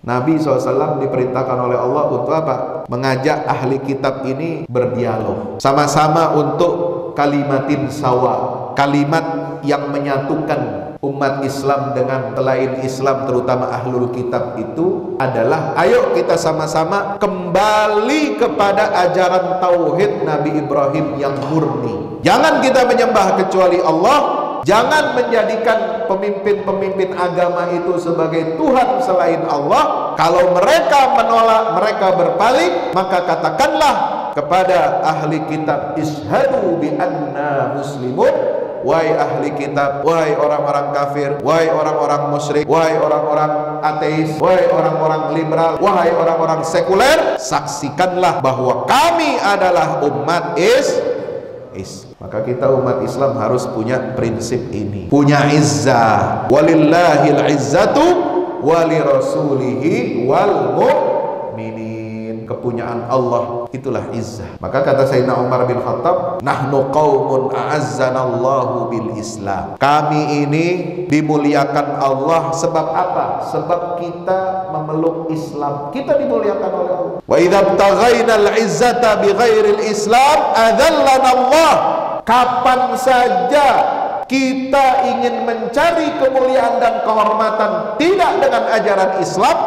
Nabi SAW diperintahkan oleh Allah untuk apa? Mengajak ahli kitab ini berdialog, sama-sama untuk kalimatin sawa, kalimat yang menyatukan umat Islam dengan selain Islam, terutama ahlul kitab itu adalah ayo kita sama-sama kembali kepada ajaran tauhid Nabi Ibrahim yang murni. Jangan kita menyembah kecuali Allah. Jangan menjadikan pemimpin-pemimpin agama itu sebagai Tuhan selain Allah. Kalau mereka menolak, mereka berpaling, maka katakanlah kepada ahli kitab, ishadu bi anna muslimun. Wahai ahli kitab, wahai orang-orang kafir, wahai orang-orang musyrik, wahai orang-orang ateis, wahai orang-orang liberal, wahai orang-orang sekuler, saksikanlah bahwa kami adalah umat Islam. Maka kita umat Islam harus punya prinsip ini, punya izzah. Walillahil izzatu walirasulihi wal mu'minin. Kepunyaan Allah itulah izzah. Maka kata Sayyidina Umar bin Khattab, nahnu qaumun a'azzanallahu bil Islam. Kami ini dimuliakan Allah sebab apa? Sebab kita memeluk Islam. Kita dimuliakan oleh Allah. Wa idza btaghaina al-izzata bighairil Islam adzallana Allah. Kapan saja kita ingin mencari kemuliaan dan kehormatan tidak dengan ajaran Islam,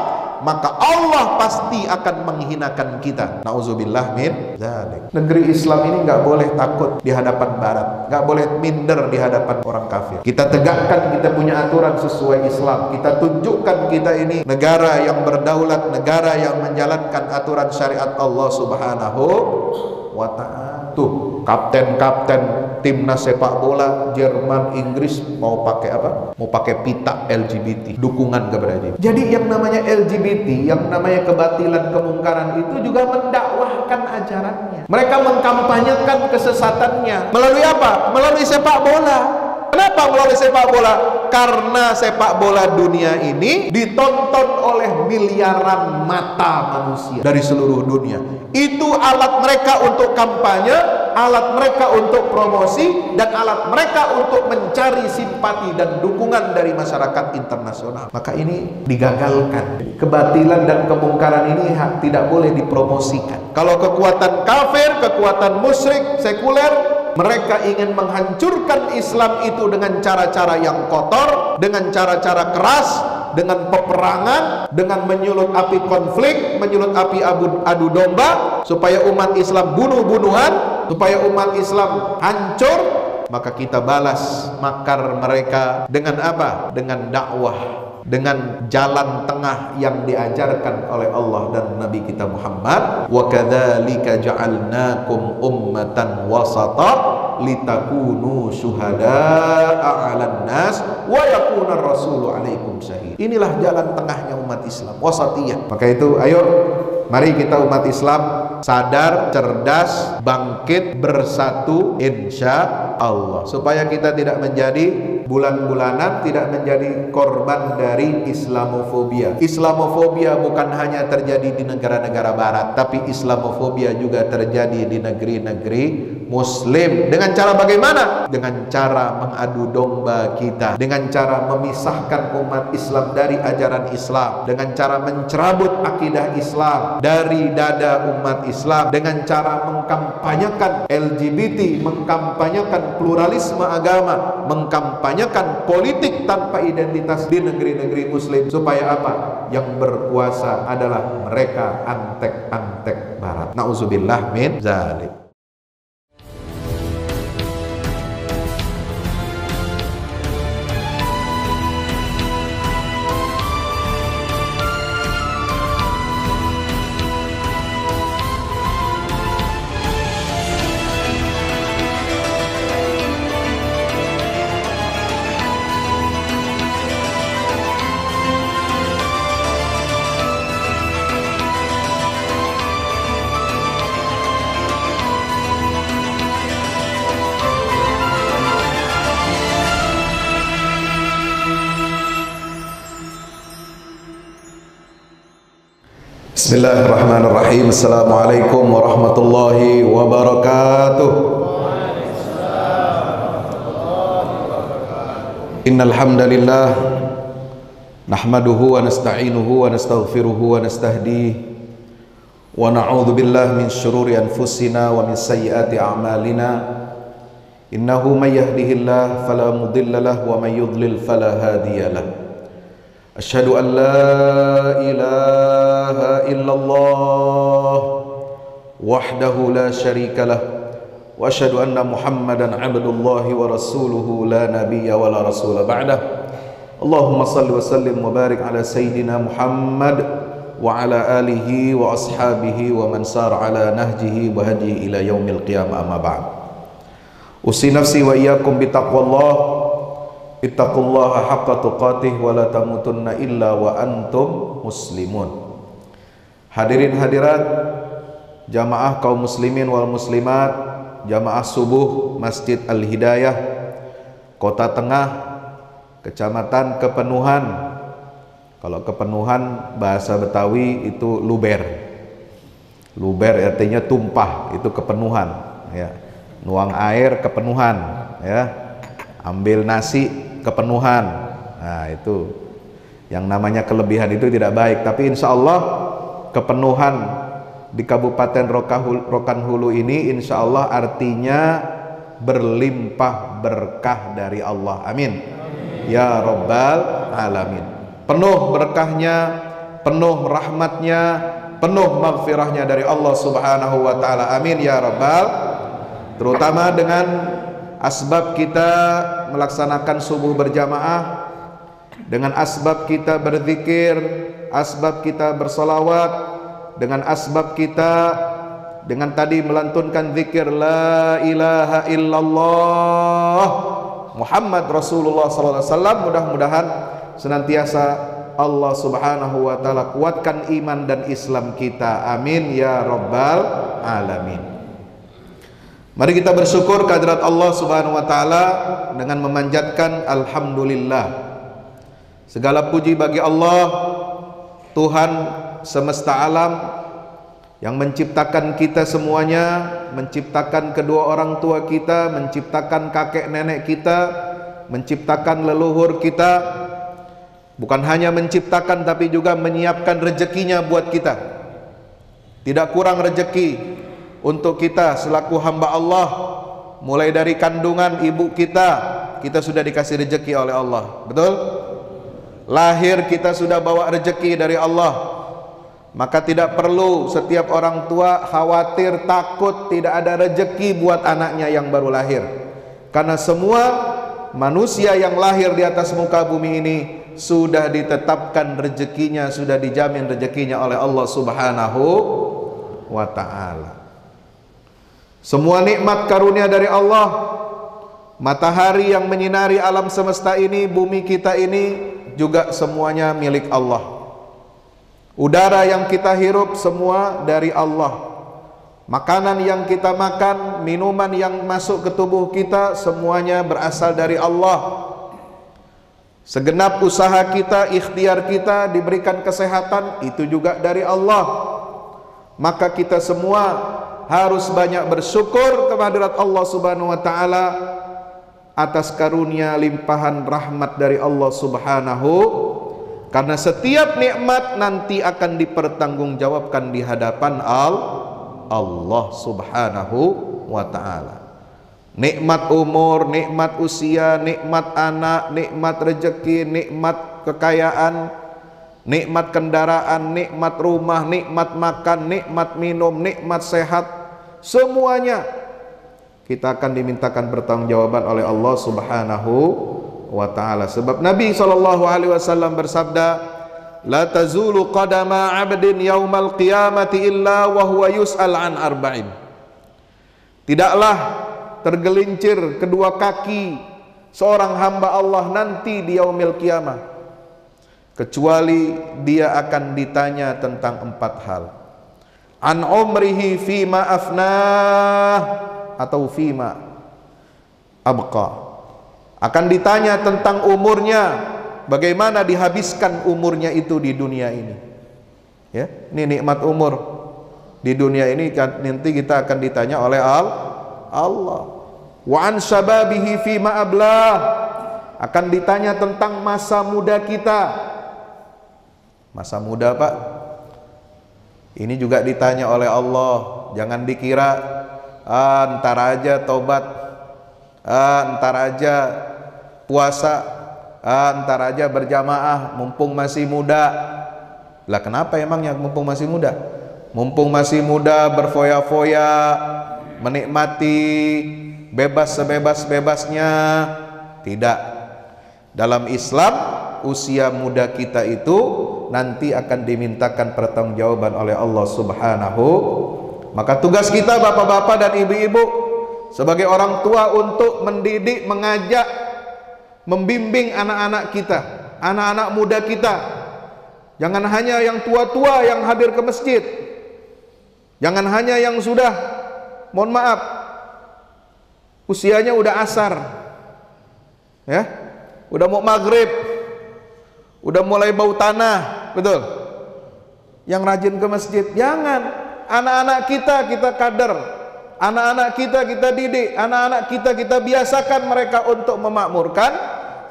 maka Allah pasti akan menghinakan kita. Nauzubillah min dzalik. Negeri Islam ini nggak boleh takut di hadapan Barat, nggak boleh minder di hadapan orang kafir. Kita tegakkan, kita punya aturan sesuai Islam. Kita tunjukkan kita ini negara yang berdaulat, negara yang menjalankan aturan syariat Allah Subhanahu wa ta'ala. Tuh, kapten-kapten timnas sepak bola Jerman, Inggris mau pakai apa? Mau pakai pita LGBT, dukungan kepada dia. Jadi yang namanya LGBT, yang namanya kebatilan, kemungkaran itu juga mendakwahkan ajarannya. Mereka mengkampanyekan kesesatannya. Melalui apa? Melalui sepak bola. Kenapa melalui sepak bola? Karena sepak bola dunia ini ditonton oleh miliaran mata manusia dari seluruh dunia. Itu alat mereka untuk kampanye, alat mereka untuk promosi, dan alat mereka untuk mencari simpati dan dukungan dari masyarakat internasional. Maka ini digagalkan. Kebatilan dan kemungkaran ini tidak boleh dipromosikan. Kalau kekuatan kafir, kekuatan musyrik, sekuler, mereka ingin menghancurkan Islam itu dengan cara-cara yang kotor, dengan cara-cara keras, dengan peperangan, dengan menyulut api konflik, menyulut api adu domba, supaya umat Islam bunuh-bunuhan, supaya umat Islam hancur. Maka kita balas makar mereka dengan apa? Dengan dakwah, dengan jalan tengah yang diajarkan oleh Allah dan Nabi kita Muhammad. Wa kadzalika ja'alnakum ummatan wasata litakunu syuhada'a 'alan nas wa yakuna rasulu 'alaikum syahid. Inilah jalan tengahnya umat Islam, wasatiyah. Maka itu ayo mari kita umat Islam sadar, cerdas, bangkit, bersatu insya Allah, supaya kita tidak menjadi bulan-bulanan, tidak menjadi korban dari Islamofobia. Islamofobia bukan hanya terjadi di negara-negara barat, tapi Islamofobia juga terjadi di negeri-negeri Muslim. Dengan cara bagaimana? Dengan cara mengadu domba kita, dengan cara memisahkan umat Islam dari ajaran Islam, dengan cara mencerabut akidah Islam dari dada umat Islam, dengan cara mengkampanyekan LGBT, mengkampanyekan pluralisme agama, mengkampanyekan politik tanpa identitas di negeri-negeri Muslim. Supaya apa? Yang berkuasa adalah mereka, antek-antek barat. Nauzubillah min dzalik. Bismillahirrahmanirrahim. Assalamualaikum warahmatullahi wabarakatuh. Innal hamdalillah Nahmaduhu wa nasta'inuhu wa nastaghfiruhu wa nastahdihi wa na'udzu billahi min syururi anfusina wa min sayyiati a'malina. Innahu may yahdihillahu fala mudilla lahu wa may yudlil fala hadiya lahu. Asyhadu an la ilaha illallah wahdahu la syarika lah wa asyhadu anna Muhammadan abdullahi wa rasuluhu la nabiyya wa la rasula ba'dah. Allahumma salli wa sallim wa barik ala sayyidina Muhammad wa ala alihi wa ashabihi wa man sara ala nahjihi wa hadihi ila yaumil qiyamah, amma ba'd. Usi nafsi wa iyyakum bi taqwallah, ittaqullaha haqqa tuqatih wa la tamutunna illa wa antum muslimun. Hadirin hadirat jamaah kaum muslimin wal muslimat, jamaah subuh Masjid Al-Hidayah Kota Tengah, Kecamatan Kepenuhan. Kalau Kepenuhan bahasa Betawi itu luber. Luber artinya tumpah, itu kepenuhan ya. Nuang air kepenuhan ya. Ambil nasi kepenuhan. Nah, itu yang namanya kelebihan itu tidak baik, tapi insya Allah kepenuhan di Kabupaten Rokan Hulu ini insya Allah artinya berlimpah berkah dari Allah. Amin ya Rabbal Alamin. Penuh berkahnya, penuh rahmatnya, penuh maghfirahnya dari Allah Subhanahu wa ta'ala. Amin ya Rabbal. Terutama dengan asbab kita melaksanakan subuh berjamaah, dengan asbab kita berzikir, asbab kita bersolawat, dengan asbab kita dengan tadi melantunkan zikir la ilaha illallah Muhammad Rasulullah SAW. Mudah-mudahan senantiasa Allah Subhanahu wa ta'ala kuatkan iman dan Islam kita. Amin ya Rabbal Alamin. Mari kita bersyukur kehadirat Allah Subhanahu wa ta'ala dengan memanjatkan alhamdulillah. Segala puji bagi Allah, Tuhan semesta alam yang menciptakan kita semuanya, menciptakan kedua orang tua kita, menciptakan kakek nenek kita, menciptakan leluhur kita. Bukan hanya menciptakan tapi juga menyiapkan rezekinya buat kita. Tidak kurang rezeki untuk kita selaku hamba Allah. Mulai dari kandungan ibu kita sudah dikasih rezeki oleh Allah. Betul? Lahir kita sudah bawa rezeki dari Allah. Maka tidak perlu setiap orang tua khawatir, takut tidak ada rezeki buat anaknya yang baru lahir. Karena semua manusia yang lahir di atas muka bumi ini sudah ditetapkan rezekinya, sudah dijamin rezekinya oleh Allah Subhanahu wa ta'ala. Semua nikmat karunia dari Allah. Matahari yang menyinari alam semesta ini, bumi kita ini juga semuanya milik Allah. Udara yang kita hirup semua dari Allah. Makanan yang kita makan, minuman yang masuk ke tubuh kita semuanya berasal dari Allah. Segenap usaha kita, ikhtiar kita diberikan kesehatan itu juga dari Allah. Maka kita semua harus banyak bersyukur kepada Allah Subhanahu wa ta'ala atas karunia limpahan rahmat dari Allah Subhanahu. Karena setiap nikmat nanti akan dipertanggungjawabkan di hadapan Allah Subhanahu wa ta'ala. Nikmat umur, nikmat usia, nikmat anak, nikmat rezeki, nikmat kekayaan, nikmat kendaraan, nikmat rumah, nikmat makan, nikmat minum, nikmat sehat, semuanya kita akan dimintakan pertanggungjawaban oleh Allah Subhanahu wa ta'ala. Sebab Nabi SAW bersabda, la tazulu qadama 'abdin yaumal qiyamati illa wa huwa yus'al an arba'in. Tidaklah tergelincir kedua kaki seorang hamba Allah nanti di yaumil qiyamah kecuali dia akan ditanya tentang 4 hal. An umrihi fima afnah atau fima abqa. Akan ditanya tentang umurnya, bagaimana dihabiskan umurnya itu di dunia ini. Ya, ini nikmat umur di dunia ini nanti kita akan ditanya oleh Allah. Wa an syababihi fima ablah, akan ditanya tentang masa muda kita, Masa muda Pak, ini juga ditanya oleh Allah. Jangan dikira ntar aja tobat, ntar aja puasa, ntar aja berjamaah, mumpung masih muda. Lah kenapa emangnya mumpung masih muda? Mumpung masih muda berfoya-foya, menikmati bebas sebebas-bebasnya. Tidak. Dalam Islam, usia muda kita itu nanti akan dimintakan pertanggungjawaban oleh Allah Subhanahu. Maka tugas kita bapak-bapak dan ibu-ibu sebagai orang tua untuk mendidik, mengajak, membimbing anak-anak kita, anak-anak muda kita. Jangan hanya yang tua-tua yang hadir ke masjid. Jangan hanya yang sudah, mohon maaf, usianya udah asar, ya, udah mau maghrib, udah mulai bau tanah, betul. Yang rajin ke masjid, jangan. Anak-anak kita kader, anak-anak kita didik, anak-anak kita biasakan mereka untuk memakmurkan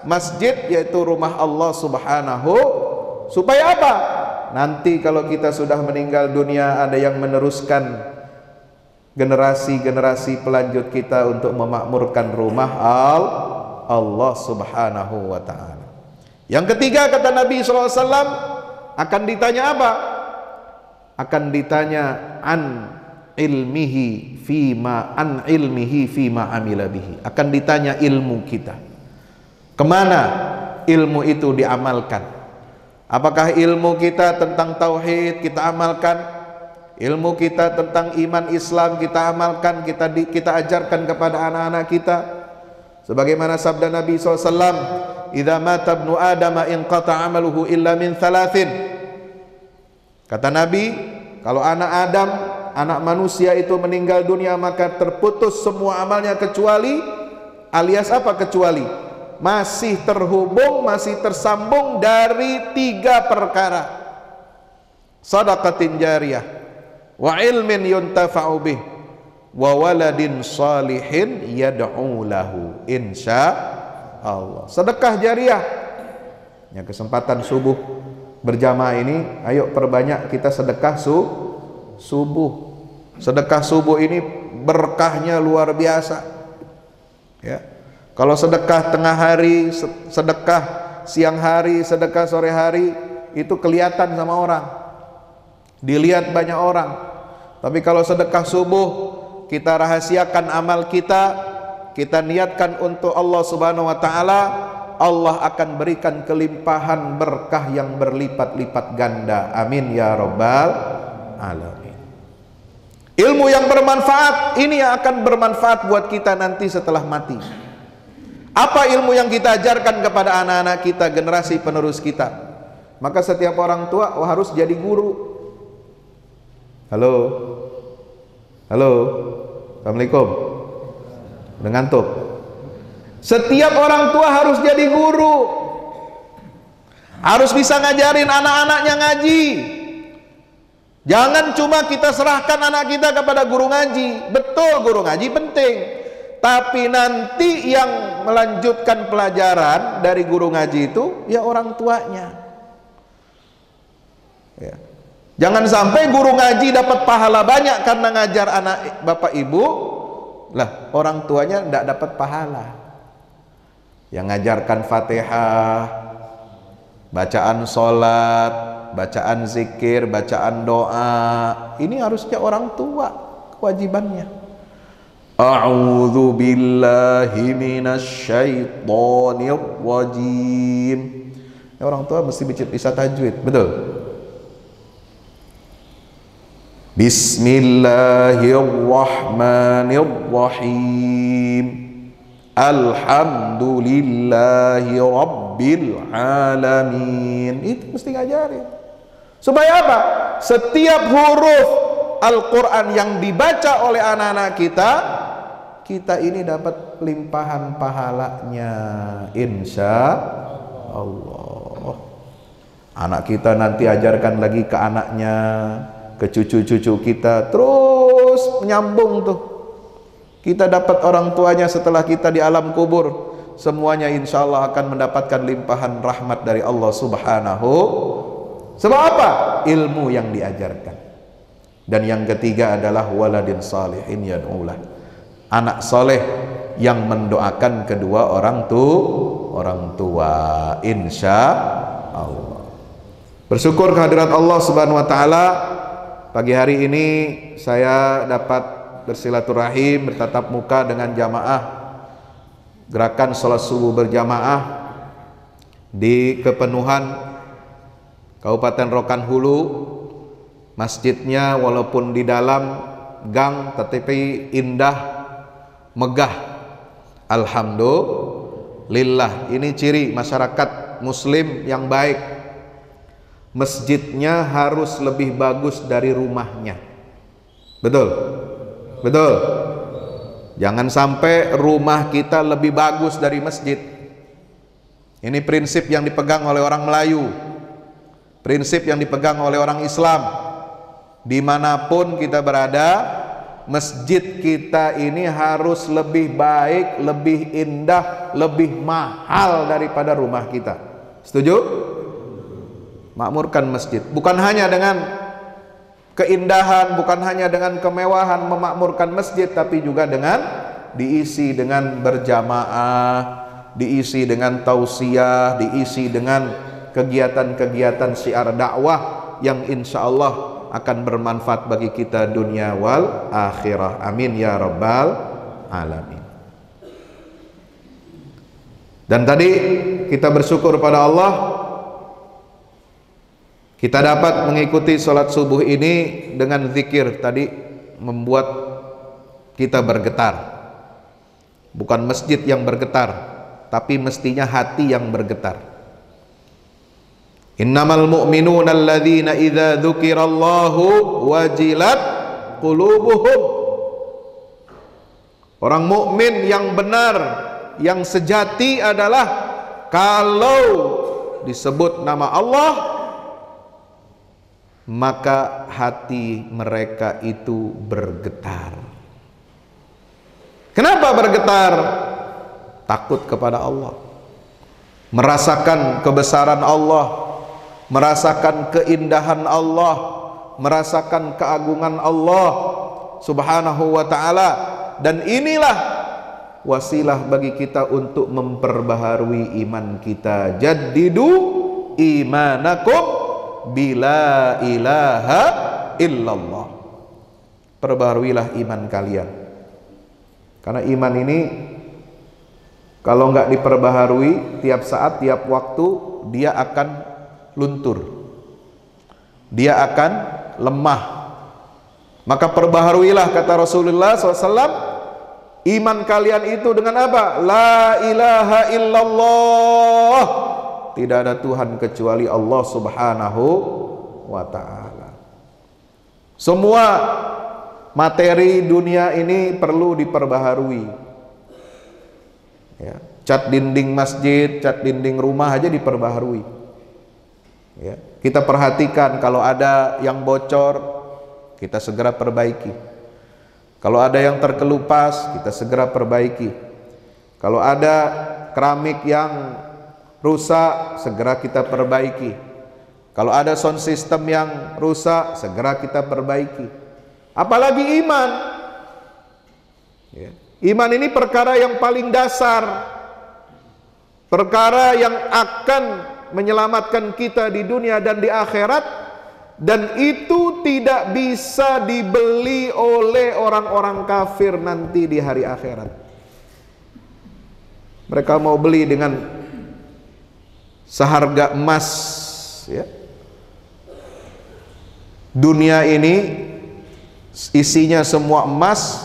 masjid, yaitu rumah Allah Subhanahu. Supaya apa? Nanti kalau kita sudah meninggal dunia, ada yang meneruskan generasi-generasi pelanjut kita untuk memakmurkan rumah Allah Subhanahu wa ta'ala. Yang ketiga, kata Nabi SAW, akan ditanya apa? Akan ditanya an ilmihi fima amila bihi. Akan ditanya ilmu kita, kemana ilmu itu diamalkan. Apakah ilmu kita tentang tauhid kita amalkan, ilmu kita tentang iman Islam kita amalkan, kita ajarkan kepada anak-anak kita. Sebagaimana sabda Nabi SAW, idza mata ibnu adama inqata amaluhu illa min thalathin. Kata Nabi, kalau anak Adam, anak manusia itu meninggal dunia, maka terputus semua amalnya kecuali, alias apa kecuali? Masih terhubung, masih tersambung dari 3 perkara. Shadaqatin jariyah, wa ilmin yuntafa'u bih, wa waladin salihin yad'u lahu, insyaallah. Sedekah jariyah. Ya, kesempatan subuh berjamaah ini, ayo perbanyak kita sedekah subuh. Sedekah subuh ini berkahnya luar biasa. Ya. Kalau sedekah tengah hari, sedekah siang hari, sedekah sore hari, itu kelihatan sama orang, dilihat banyak orang. Tapi kalau sedekah subuh, kita rahasiakan amal kita niatkan untuk Allah Subhanahu wa ta'ala, Allah akan berikan kelimpahan berkah yang berlipat-lipat ganda. Amin ya rabbal alamin. Ilmu yang bermanfaat ini yang akan bermanfaat buat kita nanti setelah mati. Apa ilmu yang kita ajarkan kepada anak-anak kita, generasi penerus kita? Maka setiap orang tua harus jadi guru. Halo, assalamualaikum. Dengan tuh, setiap orang tua harus jadi guru, harus bisa ngajarin anak-anaknya ngaji. Jangan cuma kita serahkan anak kita kepada guru ngaji. Betul, guru ngaji penting, tapi nanti yang melanjutkan pelajaran dari guru ngaji itu ya orang tuanya. Ya. Jangan sampai guru ngaji dapat pahala banyak karena ngajar anak bapak ibu, lah orang tuanya tidak dapat pahala. Yang ngajarkan Fatihah, bacaan sholat, bacaan zikir, bacaan doa, ini harusnya orang tua kewajibannya. A'udzu billahi minasyaitonir rajim. Orang tua mesti bisa tajwid, betul. Bismillahirrahmanirrahim. Alhamdulillahi rabbil alamin. Itu mesti ngajarin. Supaya apa? Setiap huruf Al-Quran yang dibaca oleh anak-anak kita ini dapat limpahan pahalanya, insya Allah. Anak kita nanti ajarkan lagi ke anaknya, ke cucu-cucu kita, terus menyambung tuh. Kita dapat orang tuanya setelah kita di alam kubur, semuanya insya Allah akan mendapatkan limpahan rahmat dari Allah Subhanahu Sebab apa? Ilmu yang diajarkan. Dan yang ketiga adalah waladin salihin yad'ulah, anak soleh yang mendoakan kedua orang tua, insya Allah. Bersyukur kehadirat Allah Subhanahu wa taala, pagi hari ini saya dapat bersilaturahim, bertatap muka dengan jamaah gerakan salat subuh berjamaah di Kepenuhan Kabupaten Rokan Hulu. Masjidnya walaupun di dalam gang tetapi indah, megah. Alhamdulillah. Ini ciri masyarakat muslim yang baik. Masjidnya harus lebih bagus dari rumahnya. Betul? Betul? Jangan sampai rumah kita lebih bagus dari masjid. Ini prinsip yang dipegang oleh orang Melayu, prinsip yang dipegang oleh orang Islam. Dimanapun kita berada, masjid kita ini harus lebih baik, lebih indah, lebih mahal daripada rumah kita. Setuju? Makmurkan masjid, bukan hanya dengan keindahan, bukan hanya dengan kemewahan memakmurkan masjid, tapi juga dengan diisi dengan berjamaah, diisi dengan tausiah, diisi dengan kegiatan-kegiatan syiar dakwah yang insya Allah akan bermanfaat bagi kita dunia wal akhirah. Amin ya rabbal alamin. Dan tadi kita bersyukur pada Allah, kita dapat mengikuti sholat subuh ini dengan zikir tadi, membuat kita bergetar. Bukan masjid yang bergetar, tapi mestinya hati yang bergetar. Innamal mu'minuna alladzina idza dzukirallahu wajilat qulubuhum. Orang mukmin yang benar, yang sejati adalah kalau disebut nama Allah, maka hati mereka itu bergetar. Kenapa bergetar? Takut kepada Allah, merasakan kebesaran Allah, merasakan keindahan Allah, merasakan keagungan Allah Subhanahu wa ta'ala. Dan inilah wasilah bagi kita untuk memperbaharui iman kita. Jaddidu imanakum bila ilaha illallah. Perbaharuilah iman kalian, karena iman ini kalau nggak diperbaharui, tiap saat, tiap waktu dia akan luntur, dia akan lemah. Maka perbaharuilah, kata Rasulullah SAW, iman kalian itu dengan apa? La ilaha illallah, tidak ada Tuhan kecuali Allah Subhanahu wa ta'ala. Semua materi dunia ini perlu diperbaharui, ya. Cat dinding masjid, cat dinding rumah aja diperbaharui, ya. Kita perhatikan kalau ada yang bocor, kita segera perbaiki. Kalau ada yang terkelupas, kita segera perbaiki. Kalau ada keramik yang rusak, segera kita perbaiki. Kalau ada sound system yang rusak, segera kita perbaiki. Apalagi iman, ya. Iman ini perkara yang paling dasar, perkara yang akan menyelamatkan kita di dunia dan di akhirat, dan itu tidak bisa dibeli oleh orang-orang kafir nanti di hari akhirat. Mereka mau beli dengan seharga emas, ya. Dunia ini isinya semua emas,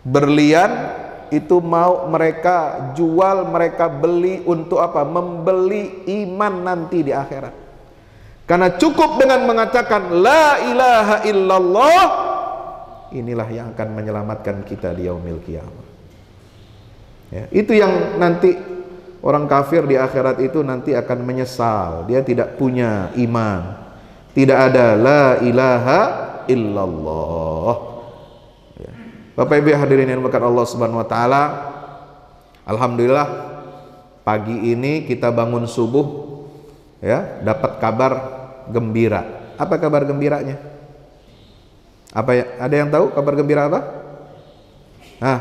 berlian, itu mau mereka jual, mereka beli untuk apa? Membeli iman nanti di akhirat. Karena cukup dengan mengatakan la ilaha illallah, inilah yang akan menyelamatkan kita di yaumil qiyamah, ya. Itu yang nanti orang kafir di akhirat itu nanti akan menyesal, dia tidak punya iman, tidak ada la ilaha illallah, ya. Bapak Ibu hadirin yang berkat Allah Subhanahu wa taala, alhamdulillah pagi ini kita bangun subuh, ya, dapat kabar gembira. Apa kabar gembiranya? Apa ya? Ada yang tahu kabar gembira apa? Nah,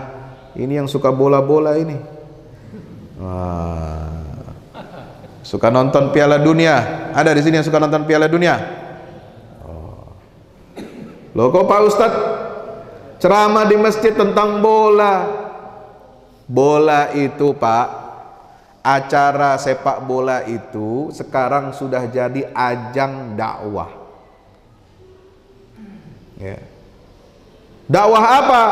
ini yang suka bola-bola ini. Wah. Suka nonton Piala Dunia. Ada di sini yang suka nonton Piala Dunia? Oh. Loh kok Pak Ustadz ceramah di masjid tentang bola? Bola itu Pak, acara sepak bola itu sekarang sudah jadi ajang dakwah. Ya. Dakwah apa?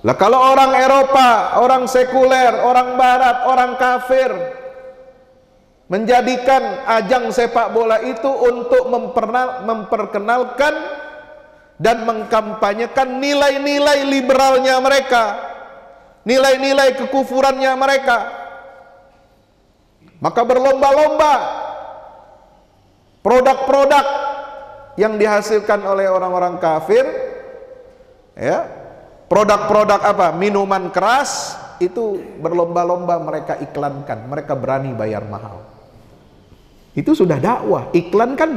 Lah kalau orang Eropa, orang sekuler, orang Barat, orang kafir menjadikan ajang sepak bola itu untuk memperkenalkan dan mengkampanyekan nilai-nilai liberalnya mereka, nilai-nilai kekufurannya mereka, maka berlomba-lomba produk-produk yang dihasilkan oleh orang-orang kafir, ya, produk-produk apa? Minuman keras itu berlomba-lomba mereka iklankan, mereka berani bayar mahal. Itu sudah dakwah. Iklan kan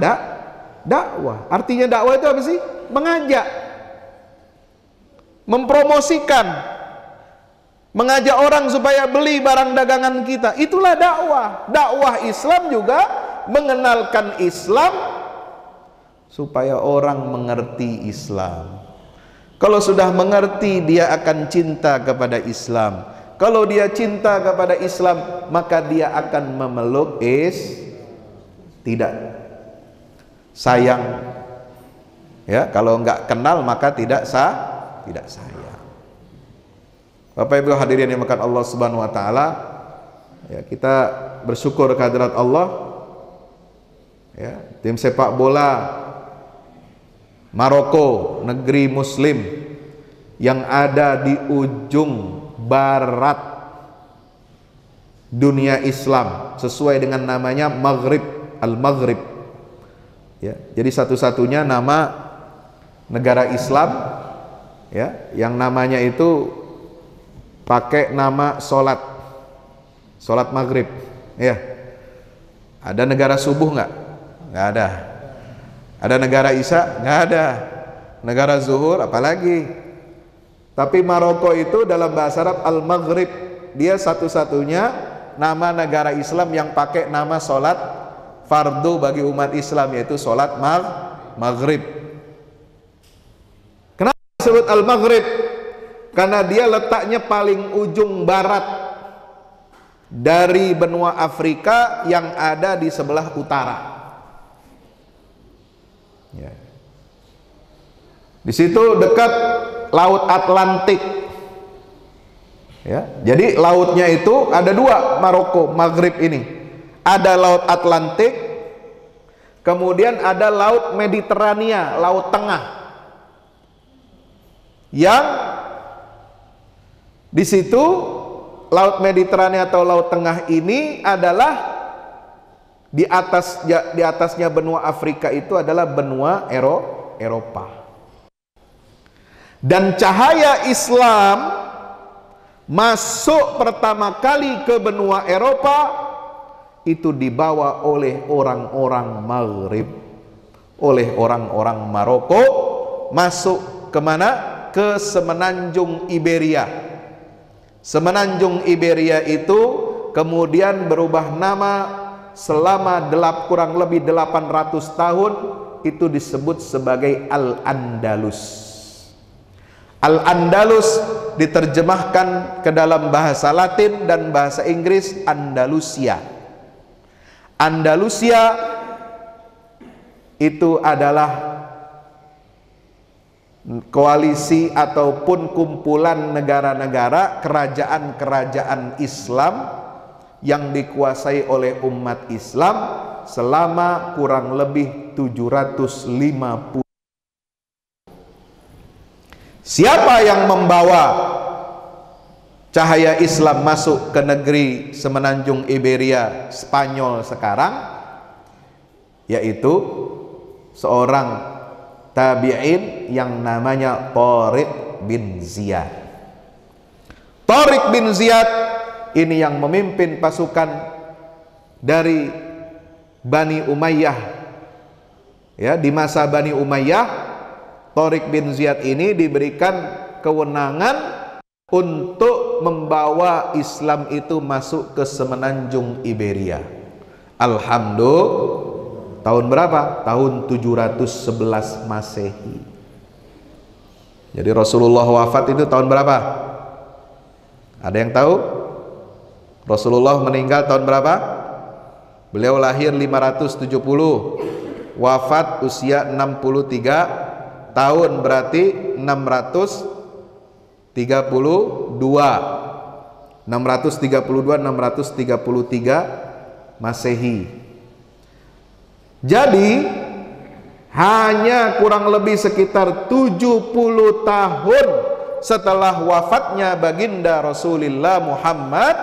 dakwah. Artinya dakwah itu apa sih? Mengajak, mempromosikan, mengajak orang supaya beli barang dagangan kita. Itulah dakwah. Dakwah Islam juga mengenalkan Islam supaya orang mengerti Islam. Kalau sudah mengerti, dia akan cinta kepada Islam. Kalau dia cinta kepada Islam, maka dia akan memeluk tidak sayang. Ya, kalau enggak kenal maka tidak sayang. Bapak Ibu hadirin yang dimuliakan Allah Subhanahu wa taala, ya, kita bersyukur kehadirat Allah. Ya, tim sepak bola Maroko, negeri muslim yang ada di ujung barat dunia Islam, sesuai dengan namanya Maghrib, Al-Maghrib. Ya, jadi satu-satunya nama negara Islam, ya, yang namanya itu pakai nama solat Maghrib. Ya, ada negara subuh nggak? Nggak ada. Ada negara Isya? Nggak ada. Negara zuhur apalagi. Tapi Maroko itu dalam bahasa Arab Al-Maghrib, dia satu-satunya nama negara Islam yang pakai nama solat fardu bagi umat Islam, yaitu solat Maghrib. Kenapa disebut Al-Maghrib? Karena dia letaknya paling ujung barat dari benua Afrika yang ada di sebelah utara. Ya. Di situ dekat Laut Atlantik. Ya, jadi lautnya itu ada dua, Maroko, Maghrib ini. Ada Laut Atlantik, kemudian ada Laut Mediterania, Laut Tengah. Yang di situ Laut Mediterania atau Laut Tengah ini adalah di atasnya benua Afrika itu adalah benua Eropa. Dan cahaya Islam masuk pertama kali ke benua Eropa itu dibawa oleh orang-orang Maghrib, oleh orang-orang Maroko, masuk kemana? Ke Semenanjung Iberia. Semenanjung Iberia itu kemudian berubah nama selama kurang lebih 800 tahun, itu disebut sebagai Al-Andalus. Al-Andalus diterjemahkan ke dalam bahasa Latin dan bahasa Inggris Andalusia. Andalusia itu adalah koalisi ataupun kumpulan negara-negara, kerajaan-kerajaan Islam yang dikuasai oleh umat Islam selama kurang lebih 750. Siapa yang membawa cahaya Islam masuk ke negeri Semenanjung Iberia Spanyol sekarang? Yaitu seorang tabi'in yang namanya Thariq bin Ziyad. Thariq bin Ziyad ini yang memimpin pasukan dari Bani Umayyah Ya, di masa Bani Umayyah, Thariq bin Ziyad ini diberikan kewenangan untuk membawa Islam itu masuk ke semenanjung Iberia. Alhamdulillah, tahun berapa? Tahun 711 Masehi. Jadi Rasulullah wafat itu tahun berapa? Ada yang tahu? Rasulullah meninggal tahun berapa? Beliau lahir 570, wafat usia 63 tahun, berarti 633 Masehi. Jadi hanya kurang lebih sekitar 70 tahun setelah wafatnya baginda Rasulullah Muhammad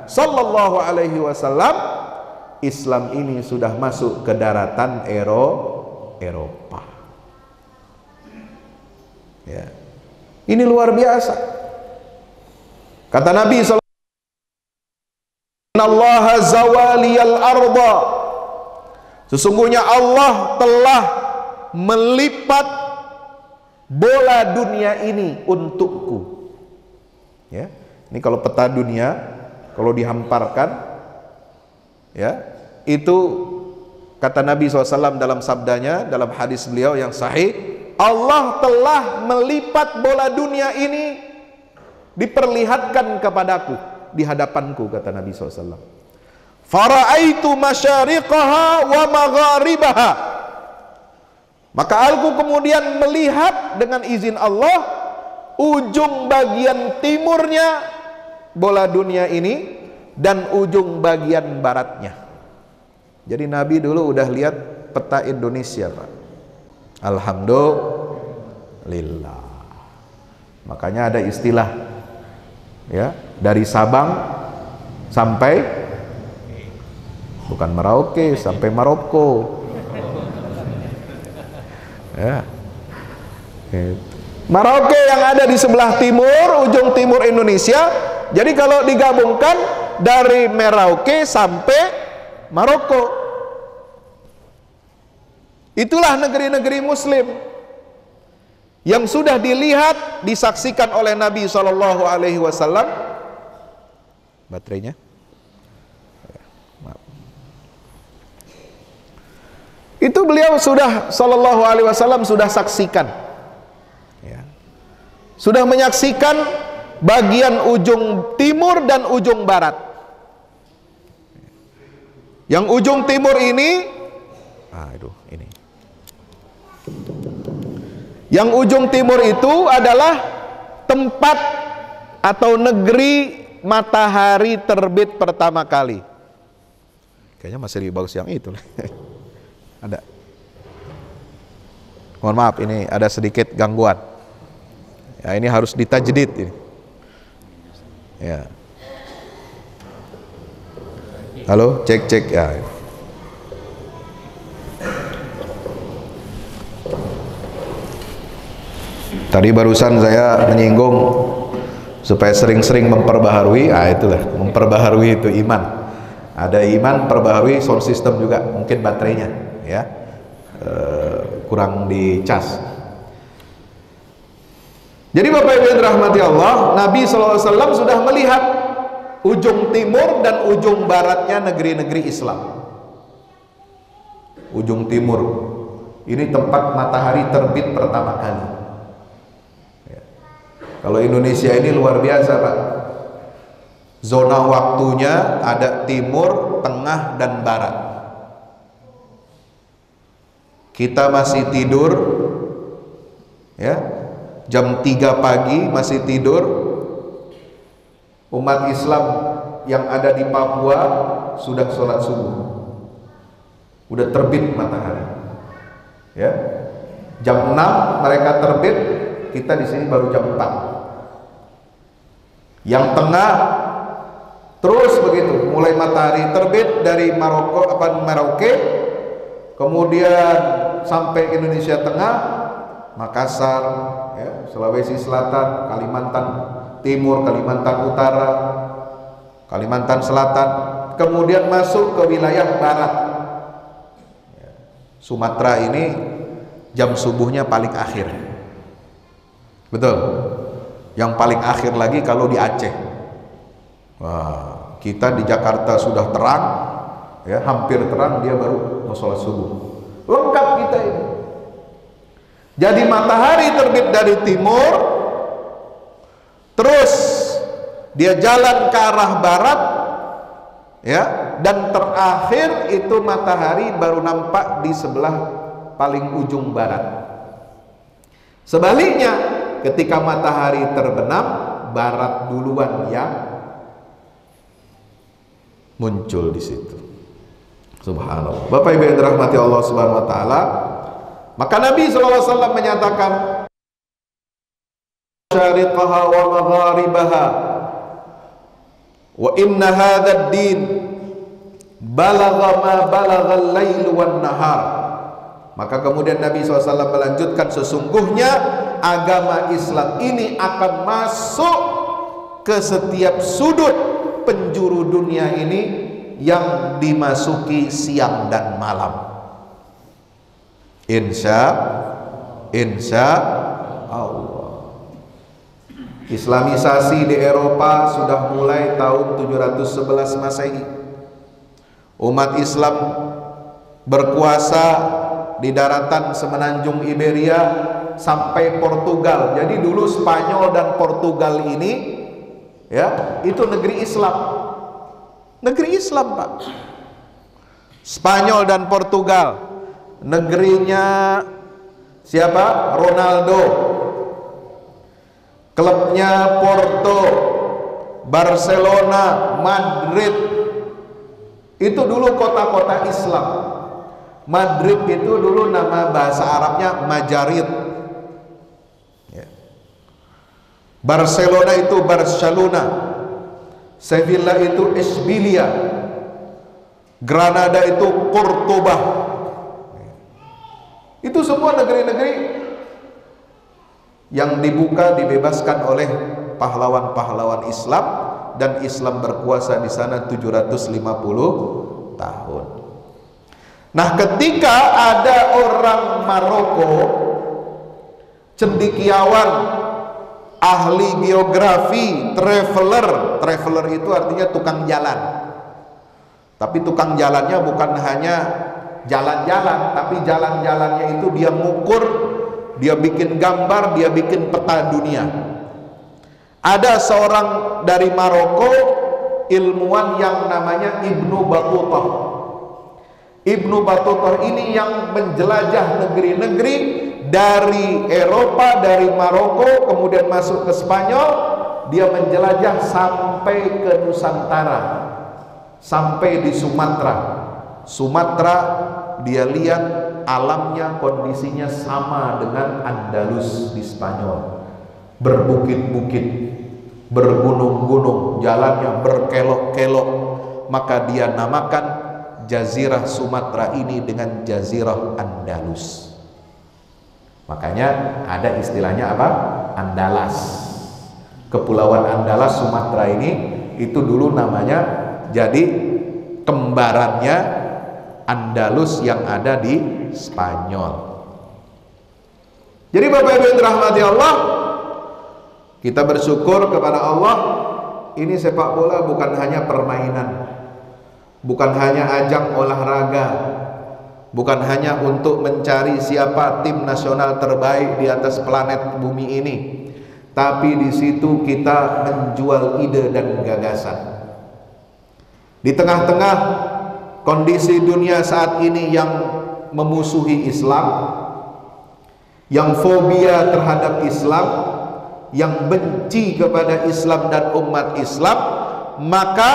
sallallahu alaihi wasallam, Islam ini sudah masuk ke daratan Eropa. Ya. Ini luar biasa. Kata Nabi sallallahu alaihi wasallam, "Innallaha zawaliyal arda." Sesungguhnya Allah telah melipat bola dunia ini untukku. Ya, ini kalau peta dunia, kalau dihamparkan, ya, itu kata Nabi SAW dalam sabdanya, dalam hadis beliau yang sahih, Allah telah melipat bola dunia ini, diperlihatkan kepadaku, di hadapanku, kata Nabi SAW. Fara'aitu masyariqaha wa magharibaha. Maka aku kemudian melihat dengan izin Allah ujung bagian timurnya bola dunia ini dan ujung bagian baratnya. Jadi Nabi dulu udah lihat peta Indonesia, Pak. Alhamdulillah. Makanya ada istilah, ya, dari Sabang sampai, bukan Merauke, sampai Maroko. Ya. Merauke yang ada di sebelah timur, ujung timur Indonesia. Jadi kalau digabungkan dari Merauke sampai Maroko, itulah negeri-negeri Muslim yang sudah dilihat, disaksikan oleh Nabi Shallallahu Alaihi Wasallam. Baterainya, maaf. Itu beliau sudah Shallallahu Alaihi Wasallam sudah saksikan, ya. Sudah menyaksikan bagian ujung timur dan ujung barat. Yang ujung timur ini, ini. Yang ujung timur itu adalah tempat atau negeri matahari terbit pertama kali. Kayaknya masih lebih bagus yang itu. Ada. Mohon maaf, ini ada sedikit gangguan. Ya, ini harus ditajdid ini. Ya. Halo, cek ya. Tadi barusan saya menyinggung supaya sering-sering memperbaharui, itulah, memperbaharui itu iman. Ada iman, perbaharui sound system juga, mungkin baterainya, ya, kurang dicas. Jadi Bapak Ibu yang dirahmati Allah, Nabi SAW sudah melihat ujung timur dan ujung baratnya negeri-negeri Islam. Ujung timur, ini tempat matahari terbit pertama kali. Ya. Kalau Indonesia ini luar biasa, Pak. Zona waktunya ada timur, tengah, dan barat. Kita masih tidur, ya, jam 3 pagi masih tidur. Umat Islam yang ada di Papua sudah sholat subuh, udah terbit matahari, ya. Jam 6 mereka terbit, kita di sini baru jam 4. Yang tengah terus begitu, mulai matahari terbit dari Merauke, kemudian sampai Indonesia Tengah, Makassar, ya, Sulawesi Selatan, Kalimantan Timur, Kalimantan Utara, Kalimantan Selatan, kemudian masuk ke wilayah barat, ya, Sumatera ini jam subuhnya paling akhir. Betul. Yang paling akhir lagi kalau di Aceh. Wah, kita di Jakarta sudah terang, ya, hampir terang, dia baru mau sholat subuh. Lengkap kita ini. Jadi matahari terbit dari timur, terus dia jalan ke arah barat, ya, dan terakhir itu matahari baru nampak di sebelah paling ujung barat. Sebaliknya, ketika matahari terbenam, barat duluan yang muncul di situ. Subhanallah. Bapak Ibu yang dirahmati Allah Subhanahu wa taala, maka Nabi SAW menyatakan, syariqaha wa magharibaha wa inna hadzal din balagha ma balagha al-lail wan nahar. Maka kemudian Nabi SAW melanjutkan, sesungguhnya agama Islam ini akan masuk ke setiap sudut penjuru dunia ini yang dimasuki siang dan malam. Insya Allah. Islamisasi di Eropa sudah mulai tahun 711 Masehi. Umat Islam berkuasa di daratan semenanjung Iberia sampai Portugal. Jadi dulu Spanyol dan Portugal ini, ya, itu negeri Islam. Negeri Islam, Pak. Spanyol dan Portugal. Negerinya siapa? Ronaldo. Klubnya Porto, Barcelona, Madrid. Itu dulu kota-kota Islam. Madrid itu dulu nama bahasa Arabnya Majarid. Ya. Barcelona itu Barcelona. Sevilla itu Isbilia. Granada itu Cordoba. Itu semua negeri-negeri yang dibuka, dibebaskan oleh pahlawan-pahlawan Islam, dan Islam berkuasa di sana 750 tahun. Nah, ketika ada orang Maroko, cendekiawan, ahli geografi, traveler itu artinya tukang jalan. Tapi tukang jalannya bukan hanya jalan-jalan, tapi jalan-jalannya itu dia ngukur, dia bikin gambar, dia bikin peta dunia. Ada seorang dari Maroko, ilmuwan yang namanya Ibnu Battuta. Ibnu Battuta ini yang menjelajah negeri-negeri dari Eropa, dari Maroko, kemudian masuk ke Spanyol. Dia menjelajah sampai ke Nusantara, sampai di Sumatera. Sumatera dia lihat alamnya, kondisinya sama dengan Andalus di Spanyol. Berbukit-bukit, bergunung-gunung, jalannya berkelok-kelok. Maka dia namakan Jazirah Sumatera ini dengan Jazirah Andalus. Makanya ada istilahnya apa? Andalas. Kepulauan Andalas Sumatera ini itu dulu namanya, jadi kembarannya Andalus yang ada di Spanyol. Jadi Bapak Ibu yang dirahmati Allah, kita bersyukur kepada Allah. Ini sepak bola bukan hanya permainan, bukan hanya ajang olahraga, bukan hanya untuk mencari siapa tim nasional terbaik di atas planet bumi ini, tapi di situ kita menjual ide dan gagasan. Di tengah-tengah kondisi dunia saat ini yang memusuhi Islam, yang fobia terhadap Islam, yang benci kepada Islam dan umat Islam, maka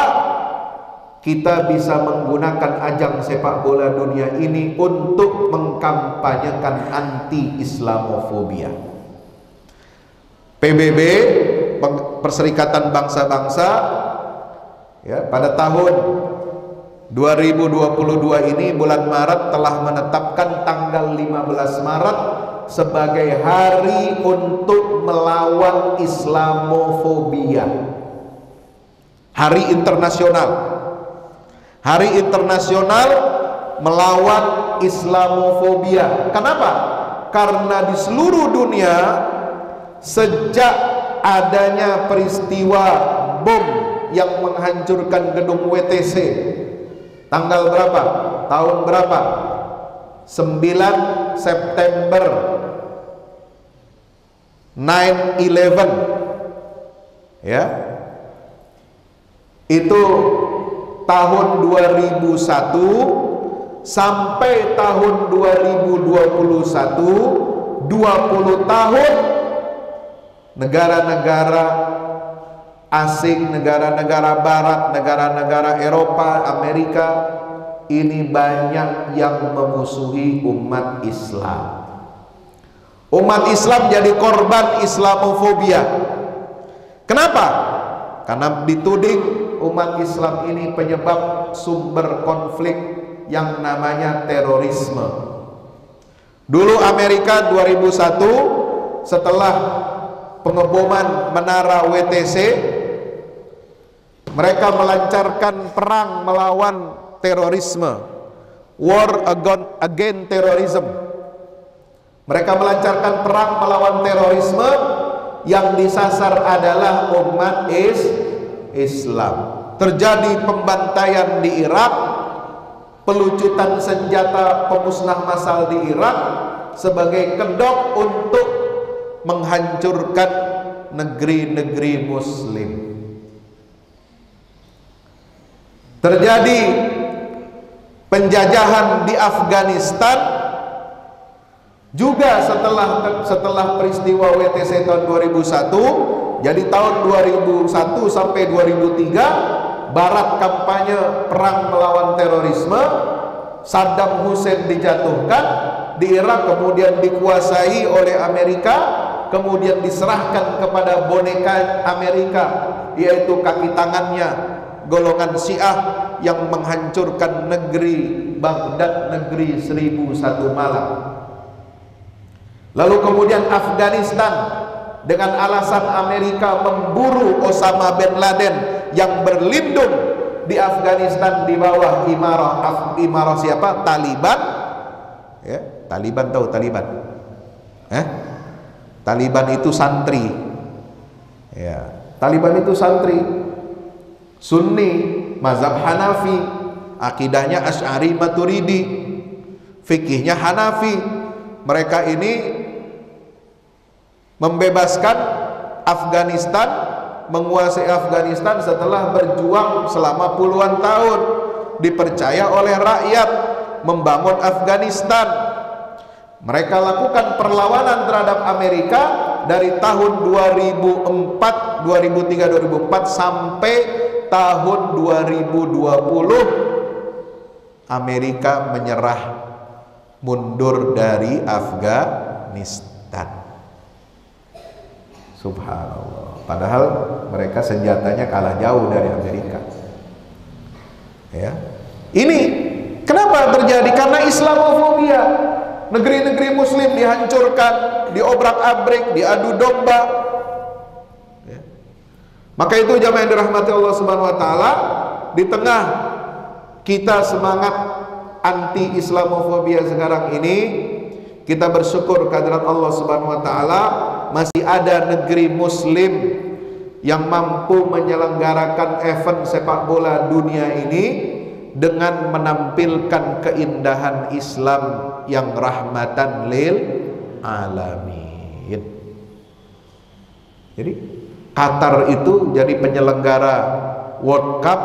kita bisa menggunakan ajang sepak bola dunia ini untuk mengkampanyekan anti-Islamofobia. PBB, Perserikatan Bangsa-Bangsa, ya, pada tahun 2022 ini bulan Maret telah menetapkan tanggal 15 Maret sebagai hari untuk melawan Islamofobia. Hari internasional. Hari internasional melawan Islamofobia. Kenapa? Karena di seluruh dunia sejak adanya peristiwa bom yang menghancurkan gedung WTC tanggal berapa? Tahun berapa? 9 September 9/11, ya, itu tahun 2001 sampai tahun 2021, 20 tahun negara-negara asing, negara-negara barat, negara-negara Eropa, Amerika ini banyak yang memusuhi umat Islam. Umat Islam jadi korban Islamofobia. Kenapa? Karena dituding umat Islam ini penyebab sumber konflik yang namanya terorisme. Dulu Amerika 2001 setelah pengeboman menara WTC, mereka melancarkan perang melawan terorisme, war against terrorism. Mereka melancarkan perang melawan terorisme, yang disasar adalah umat Islam. Terjadi pembantaian di Irak, pelucutan senjata pemusnah massal di Irak sebagai kedok untuk menghancurkan negeri-negeri Muslim. Terjadi penjajahan di Afghanistan juga setelah peristiwa WTC tahun 2001. Jadi tahun 2001 sampai 2003 Barat kampanye perang melawan terorisme, Saddam Hussein dijatuhkan, di Irak kemudian dikuasai oleh Amerika, kemudian diserahkan kepada boneka Amerika, yaitu kaki tangannya golongan Syiah yang menghancurkan negeri Baghdad, negeri 1001 malam. Lalu kemudian Afghanistan, dengan alasan Amerika memburu Osama bin Laden yang berlindung di Afghanistan di bawah imarah siapa? Taliban. Ya, Taliban, tahu Taliban? Taliban itu santri. Ya, Taliban itu santri Sunni, mazhab Hanafi, akidahnya Asy'ari Maturidi, fikihnya Hanafi. Mereka ini membebaskan Afghanistan, menguasai Afghanistan setelah berjuang selama puluhan tahun, dipercaya oleh rakyat membangun Afghanistan. Mereka lakukan perlawanan terhadap Amerika dari tahun 2004, 2003, 2004 sampai tahun 2020 Amerika menyerah, mundur dari Afghanistan. Subhanallah. Padahal mereka senjatanya kalah jauh dari Amerika. Ya. Ini kenapa terjadi? Karena Islamofobia. Negeri-negeri Muslim dihancurkan, diobrak-abrik, diadu domba. Ya. Maka itu jamaah yang dirahmati Allah Subhanahu Wa Taala, di tengah kita semangat anti Islamofobia sekarang ini, kita bersyukur kehadirat Allah Subhanahu Wa Taala masih ada negeri Muslim yang mampu menyelenggarakan event sepak bola dunia ini dengan menampilkan keindahan Islam yang rahmatan lil alamin. Jadi Qatar itu jadi penyelenggara World Cup,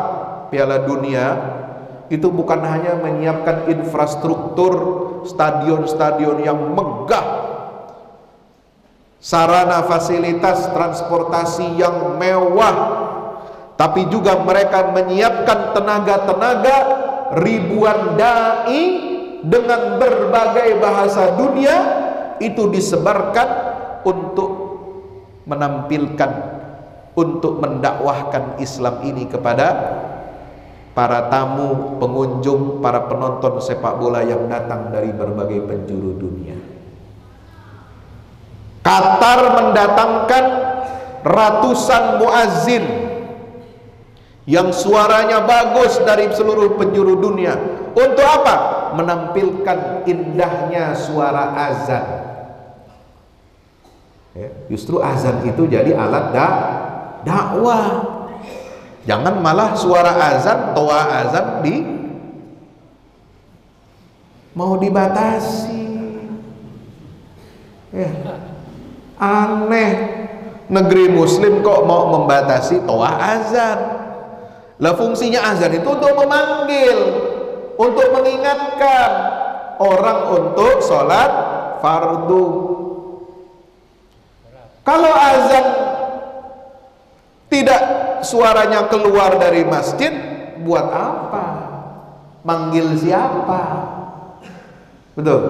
Piala Dunia, itu bukan hanya menyiapkan infrastruktur stadion-stadion yang megah, sarana fasilitas transportasi yang mewah, tapi juga mereka menyiapkan tenaga-tenaga, ribuan dai dengan berbagai bahasa dunia itu disebarkan untuk menampilkan, untuk mendakwahkan Islam ini kepada para tamu, pengunjung, para penonton sepak bola yang datang dari berbagai penjuru dunia. Qatar mendatangkan ratusan muazzin yang suaranya bagus dari seluruh penjuru dunia. Untuk apa? menampilkan indahnya suara azan. Ya, justru azan itu jadi alat dakwah. Jangan malah suara azan, toa azan mau dibatasi. Ya, aneh, negeri muslim kok mau membatasi toa azan. Lah fungsinya azan itu untuk memanggil, untuk mengingatkan orang untuk sholat fardu. Kalau azan tidak suaranya keluar dari masjid, buat apa? Manggil siapa? Betul.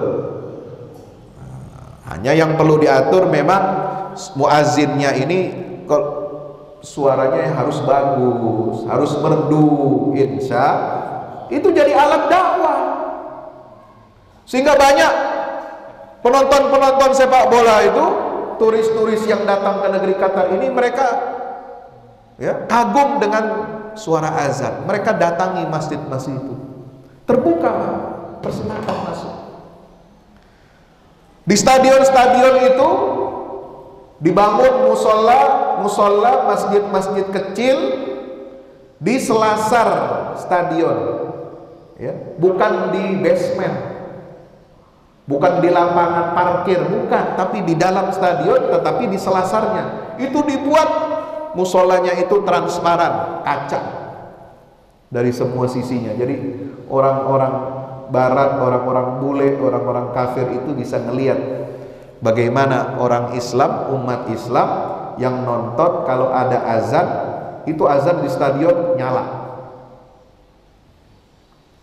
Hanya yang perlu diatur memang muazzinnya ini suaranya harus bagus, harus merdu, insya itu jadi alat dakwah. Sehingga banyak penonton-penonton sepak bola itu, turis-turis yang datang ke negeri Qatar ini, mereka ya kagum dengan suara azan. Mereka datangi masjid-masjid itu, terbuka, persilahkan masuk. Di stadion-stadion itu dibangun musola, masjid-masjid kecil di selasar stadion, ya, bukan di basement, bukan di lapangan parkir, bukan, tapi di dalam stadion, tetapi di selasarnya. Itu dibuat musolanya itu transparan, kaca dari semua sisinya. Jadi orang-orang barat, orang-orang bule, orang-orang kafir itu bisa ngelihat bagaimana orang Islam, umat Islam yang nonton kalau ada azan, itu azan di stadion nyala.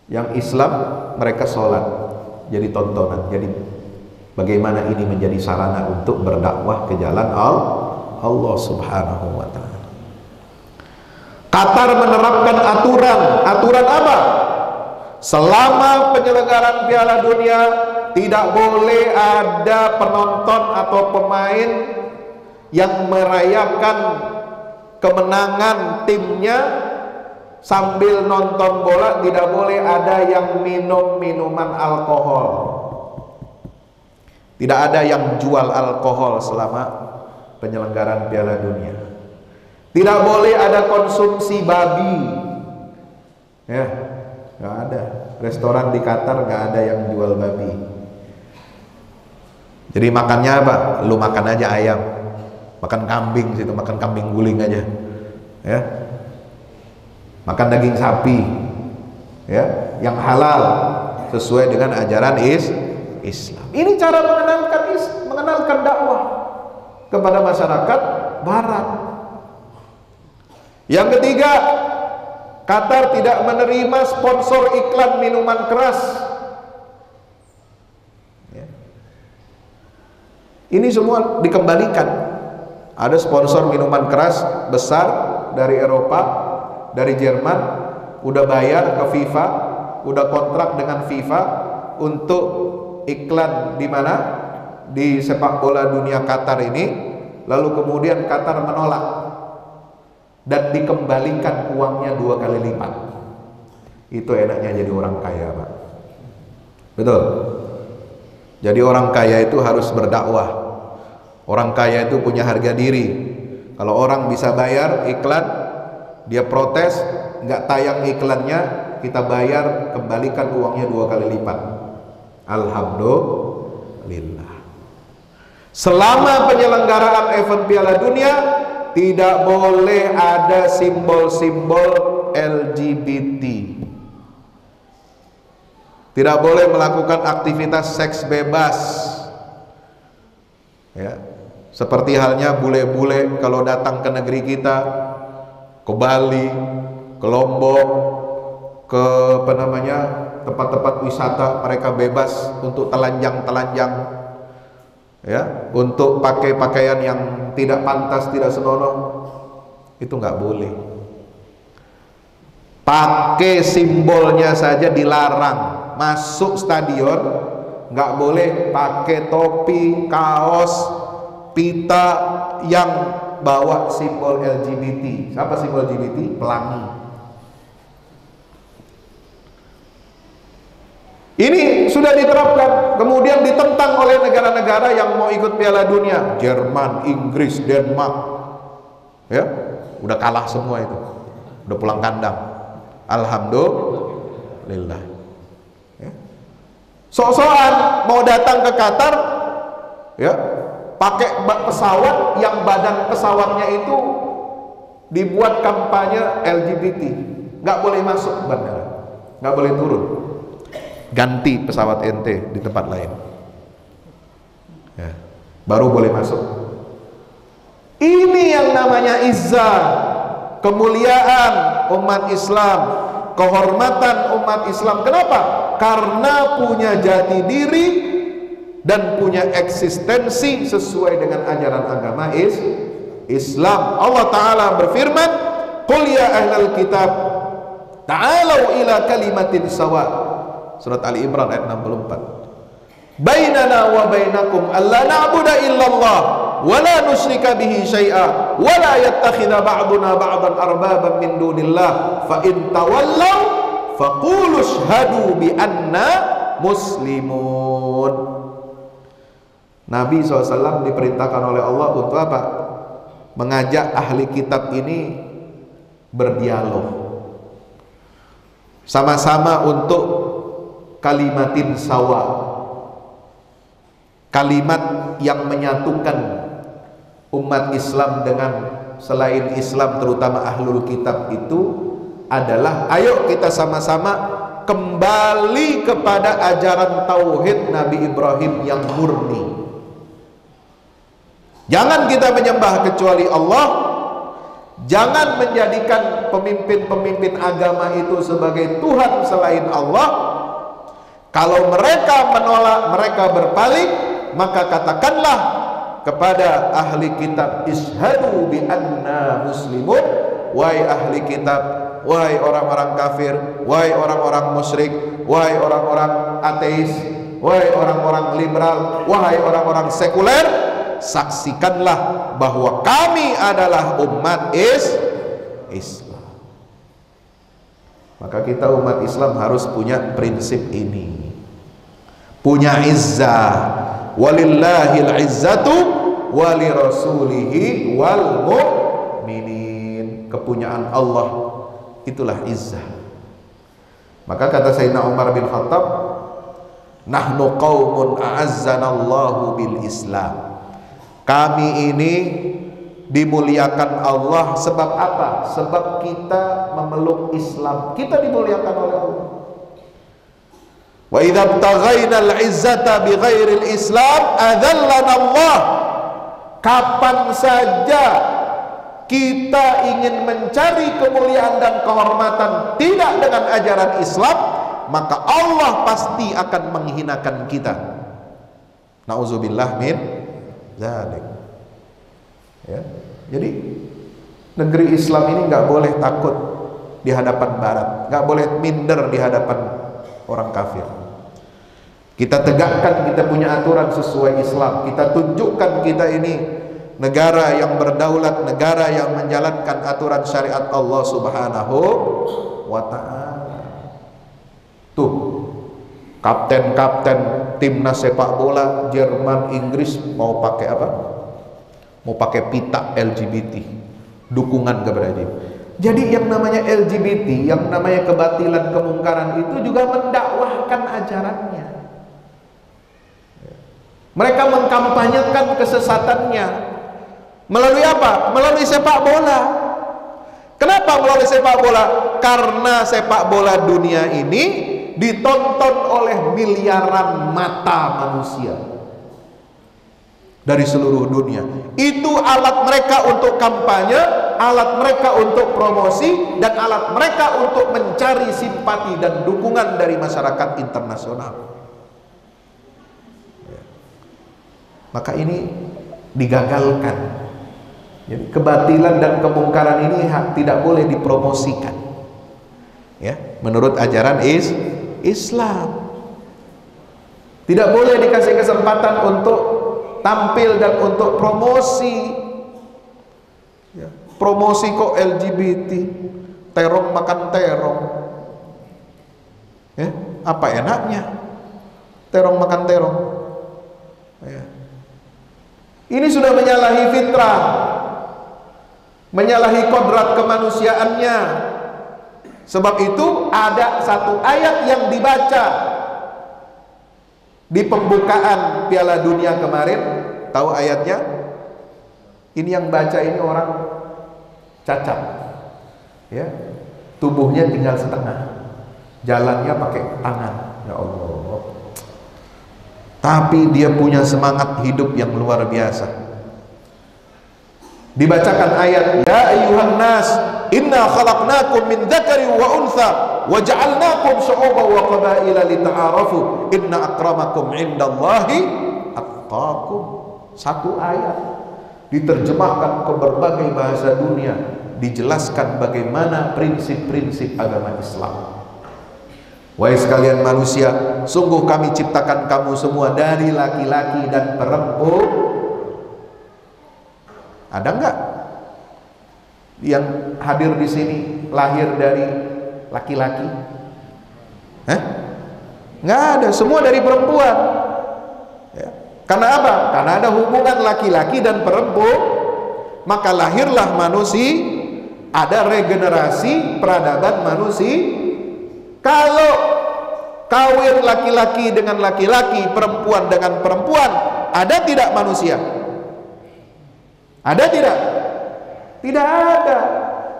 Yang Islam mereka sholat, jadi tontonan. Jadi bagaimana ini menjadi sarana untuk berdakwah ke jalan Allah Subhanahu wa ta'ala. Qatar menerapkan aturan apa? Selama penyelenggaraan Piala Dunia tidak boleh ada penonton atau pemain yang merayakan kemenangan timnya sambil nonton bola. Tidak boleh ada yang minum minuman alkohol. Tidak ada yang jual alkohol selama penyelenggaraan Piala Dunia. Tidak boleh ada konsumsi babi. Ya, nggak ada. Restoran di Qatar nggak ada yang jual babi. Jadi makannya apa? Lu makan aja ayam, makan kambing situ, makan kambing guling aja, ya. Makan daging sapi, ya, yang halal sesuai dengan ajaran Islam. Ini cara mengenalkan dakwah kepada masyarakat Barat. Yang ketiga, Qatar tidak menerima sponsor iklan minuman keras. Ya. Ini semua dikembalikan. Ada sponsor minuman keras besar dari Eropa, dari Jerman, udah bayar ke FIFA, udah kontrak dengan FIFA untuk iklan di mana? Di sepak bola dunia Qatar ini. Lalu kemudian Qatar menolak dan dikembalikan uangnya 2 kali lipat. Itu enaknya jadi orang kaya, Pak. Betul. Jadi orang kaya itu harus berdakwah. Orang kaya itu punya harga diri. Kalau orang bisa bayar iklan, dia protes, nggak tayang iklannya, kita bayar, kembalikan uangnya 2 kali lipat. Alhamdulillah. Selama penyelenggaraan event Piala Dunia, tidak boleh ada simbol-simbol LGBT. Tidak boleh melakukan aktivitas seks bebas. Ya, seperti halnya bule-bule kalau datang ke negeri kita, ke Bali, ke Lombok, ke tempat-tempat wisata, mereka bebas untuk telanjang-telanjang, ya, untuk pakai pakaian yang tidak pantas, tidak senonoh, itu nggak boleh. Pakai simbolnya saja dilarang. Masuk stadion nggak boleh pakai topi, kaos, pita yang bawa simbol LGBT. Siapa simbol LGBT? Pelangi. Ini sudah diterapkan, kemudian ditentang oleh negara-negara yang mau ikut Piala Dunia, Jerman, Inggris, Denmark, ya, udah kalah semua itu, udah pulang kandang. Alhamdulillah. Ya. Sok-sokan mau datang ke Qatar, ya, pakai pesawat yang badan pesawatnya itu dibuat kampanye LGBT, nggak boleh masuk bandara, nggak boleh turun. Ganti pesawat ente di tempat lain, ya, baru boleh masuk. Ini yang namanya izzah, kemuliaan umat Islam, kehormatan umat Islam. Kenapa? Karena punya jati diri dan punya eksistensi sesuai dengan ajaran agama Islam. Allah Ta'ala berfirman, qul ya ahlal kitab ta'alau ila kalimatin sawa. Surat Ali Imran ayat 64. Bainana wa bainakum alla na'budu illallah wa la nusyrika bihi syai'a wa la yattakhidha ba'duna ba'dan arbaban min dunillah fa in tawallaw faqulu ashhadu bi anna muslimun. Nabi SAW diperintahkan oleh Allah untuk apa? Mengajak ahli kitab ini berdialog, sama-sama untuk kalimatin sawa, kalimat yang menyatukan umat Islam dengan selain Islam, terutama ahlul kitab itu adalah, ayo kita sama-sama kembali kepada ajaran tauhid Nabi Ibrahim yang murni. Jangan kita menyembah kecuali Allah, jangan menjadikan pemimpin-pemimpin agama itu sebagai Tuhan selain Allah. Kalau mereka menolak, mereka berpaling, maka katakanlah kepada ahli kitab, ishadu bi anna muslimun. Wahai ahli kitab, wahai orang-orang kafir, wahai orang-orang musyrik, wahai orang-orang ateis, wahai orang-orang liberal, wahai orang-orang sekuler, saksikanlah bahwa kami adalah umat Islam. Maka kita umat Islam harus punya prinsip ini, punya izzah. Walillahil izzatu wali rasulihi wal mu'minin. Kepunyaan Allah itulah izzah. Maka kata Sayyidina Umar bin Khattab, nahnu qaumun a'azzanallahu bil Islam. Kami ini dimuliakan Allah sebab apa? Sebab kita memeluk Islam. Kita dimuliakan oleh Allah. Wa idza btaghaina al-izzata bighairi al-islam adzallana Allah. Kapan saja kita ingin mencari kemuliaan dan kehormatan tidak dengan ajaran Islam, maka Allah pasti akan menghinakan kita. Nauzubillah min dzalik. Ya. Jadi negeri Islam ini nggak boleh takut di hadapan Barat, nggak boleh minder di hadapan orang kafir. Kita tegakkan, kita punya aturan sesuai Islam. Kita tunjukkan kita ini negara yang berdaulat, negara yang menjalankan aturan syariat Allah Subhanahu wa ta'ala. Tuh, kapten-kapten timnas sepak bola Jerman, Inggris mau pakai apa? Mau pakai pita LGBT, dukungan kepada dia. Jadi yang namanya LGBT, yang namanya kebatilan, kemungkaran itu juga mendakwahkan ajarannya. Mereka mengkampanyekan kesesatannya melalui apa? Melalui sepak bola. Kenapa melalui sepak bola? Karena sepak bola dunia ini ditonton oleh miliaran mata manusia dari seluruh dunia. Itu alat mereka untuk kampanye, alat mereka untuk promosi, dan alat mereka untuk mencari simpati dan dukungan dari masyarakat internasional. Maka ini digagalkan. Jadi kebatilan dan kemungkaran ini tidak boleh dipromosikan, ya, menurut ajaran Islam. Tidak boleh dikasih kesempatan untuk tampil dan untuk promosi, ya, promosi kok LGBT, terong makan terong, ya, apa enaknya? terong makan terong. Ya. Ini sudah menyalahi fitrah, menyalahi kodrat kemanusiaannya. Sebab itu ada satu ayat yang dibaca di pembukaan Piala Dunia kemarin. Tahu ayatnya? Ini yang baca ini orang cacat, ya, tubuhnya tinggal setengah, jalannya pakai tangan. Ya Allah, tapi dia punya semangat hidup yang luar biasa. Dibacakan ayat, ya ayyuhan nas, inna khalaqnakum min dzakarin wa untha wa ja'alnakum syu'uban wa qabaila lita'arafu inna akramakum indallahi atqakum. Satu ayat diterjemahkan ke berbagai bahasa dunia, dijelaskan bagaimana prinsip-prinsip agama Islam. Wahai sekalian manusia, sungguh kami ciptakan kamu semua dari laki-laki dan perempuan. Ada enggak yang hadir di sini lahir dari laki-laki? Enggak ada, semua dari perempuan. Ya. Karena apa? Karena ada hubungan laki-laki dan perempuan, maka lahirlah manusia, ada regenerasi peradaban manusia. Kalau kawin laki-laki dengan laki-laki, perempuan dengan perempuan, ada tidak manusia? Ada tidak? Tidak ada.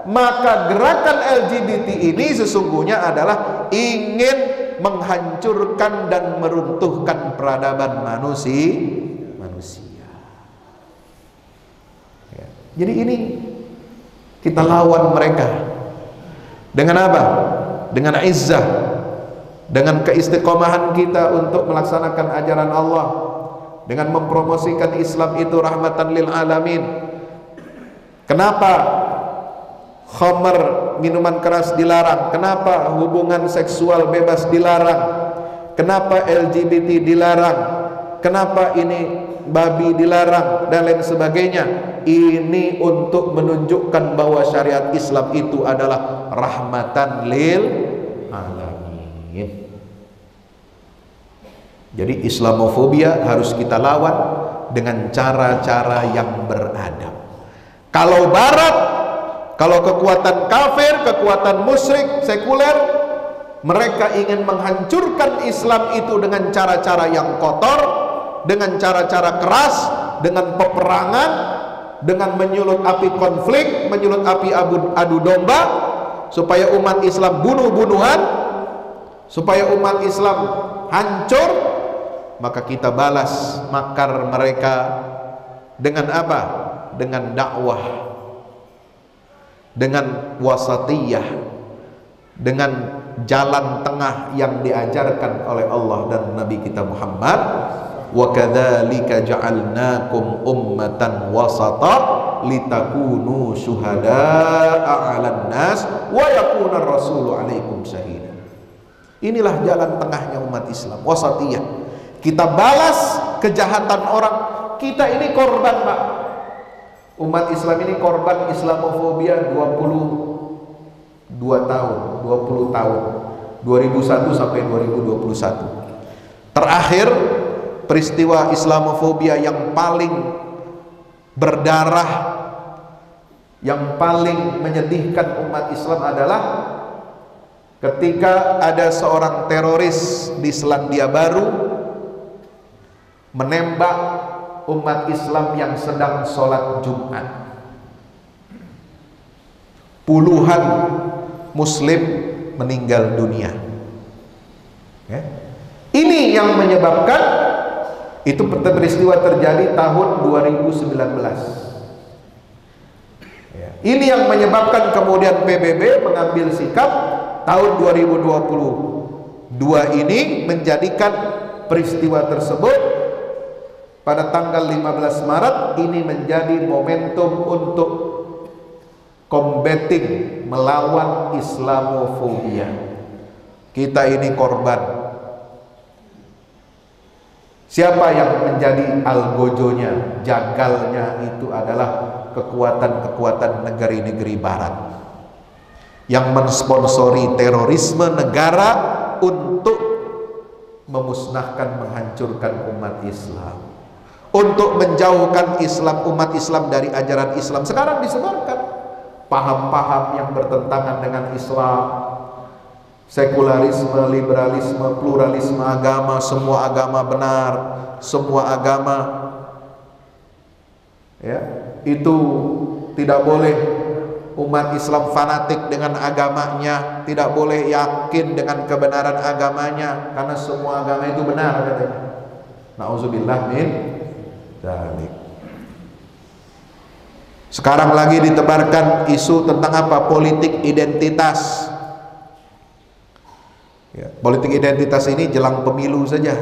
Maka gerakan LGBT ini sesungguhnya adalah ingin menghancurkan dan meruntuhkan peradaban manusia. Ya. Jadi ini kita lawan mereka dengan apa? Dengan izzah, dengan keistiqomahan kita untuk melaksanakan ajaran Allah, dengan mempromosikan Islam itu rahmatan lil alamin. Kenapa khamr, minuman keras dilarang? Kenapa hubungan seksual bebas dilarang? Kenapa LGBT dilarang? Kenapa ini babi dilarang dan lain sebagainya? Ini untuk menunjukkan bahwa syariat Islam itu adalah rahmatan lil alamin. Jadi Islamofobia harus kita lawan dengan cara-cara yang beradab. Kalau barat, kalau kekuatan kafir, kekuatan musyrik, sekuler, mereka ingin menghancurkan Islam itu dengan cara-cara yang kotor, dengan cara-cara keras, dengan peperangan, dengan menyulut api konflik, menyulut api adu domba, supaya umat Islam bunuh-bunuhan, supaya umat Islam hancur. Maka kita balas makar mereka dengan apa? Dengan dakwah, dengan wasatiyah, dengan jalan tengah yang diajarkan oleh Allah dan Nabi kita Muhammad. Wa kadzalika ja'alnakum ummatan wasata litakunu syuhada'a 'alan nas wa yakuna ar-rasulu 'alaikum syahida. Inilah jalan tengahnya umat Islam, wasatiyah. Kita balas kejahatan orang. Kita ini korban, Pak. Umat Islam ini korban Islamofobia 22 tahun, 20 tahun. 2001 sampai 2021. Terakhir peristiwa Islamofobia yang paling berdarah, yang paling menyedihkan umat Islam adalah ketika ada seorang teroris di Selandia Baru menembak umat Islam yang sedang sholat Jumat. Puluhan muslim meninggal dunia. Ya. Ini yang menyebabkan itu peristiwa terjadi tahun 2019. Ya. Ini yang menyebabkan kemudian PBB mengambil sikap tahun 2022 ini menjadikan peristiwa tersebut pada tanggal 15 Maret ini menjadi momentum untuk combating, melawan Islamofobia. Kita ini korban. Siapa yang menjadi algojonya, jagalnya itu adalah kekuatan-kekuatan negeri-negeri barat yang mensponsori terorisme negara untuk memusnahkan, menghancurkan umat Islam, untuk menjauhkan Islam, umat Islam dari ajaran Islam. Sekarang disebarkan paham-paham yang bertentangan dengan Islam, sekularisme, liberalisme, pluralisme agama, semua agama benar, semua agama, ya, itu tidak boleh umat Islam fanatik dengan agamanya, tidak boleh yakin dengan kebenaran agamanya, karena semua agama itu benar, katanya. Nauzubillah min dzalik. Sekarang lagi ditebarkan isu tentang apa? Politik identitas. Ya, politik identitas ini jelang pemilu saja.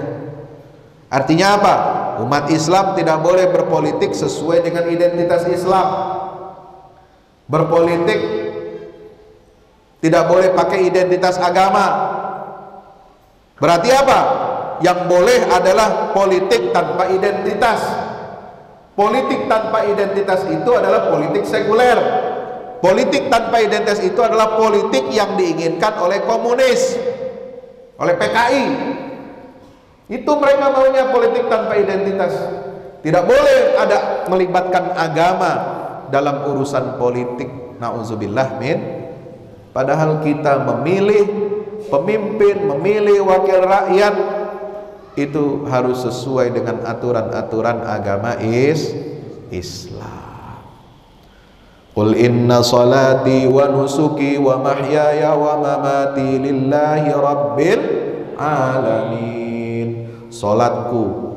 Artinya apa? Umat Islam tidak boleh berpolitik sesuai dengan identitas Islam. Berpolitik tidak boleh pakai identitas agama. Berarti apa? Yang boleh adalah politik tanpa identitas. Politik tanpa identitas itu adalah politik sekuler. Politik tanpa identitas itu adalah politik yang diinginkan oleh komunis, oleh PKI. Itu mereka maunya, politik tanpa identitas. Tidak boleh ada melibatkan agama dalam urusan politik. Nauzubillah min. Padahal kita memilih pemimpin, memilih wakil rakyat, itu harus sesuai dengan aturan-aturan agama Islam. Qul inna salati wa nusuki wa mahyaya wa mamati lillahi rabbil alamin. Salatku,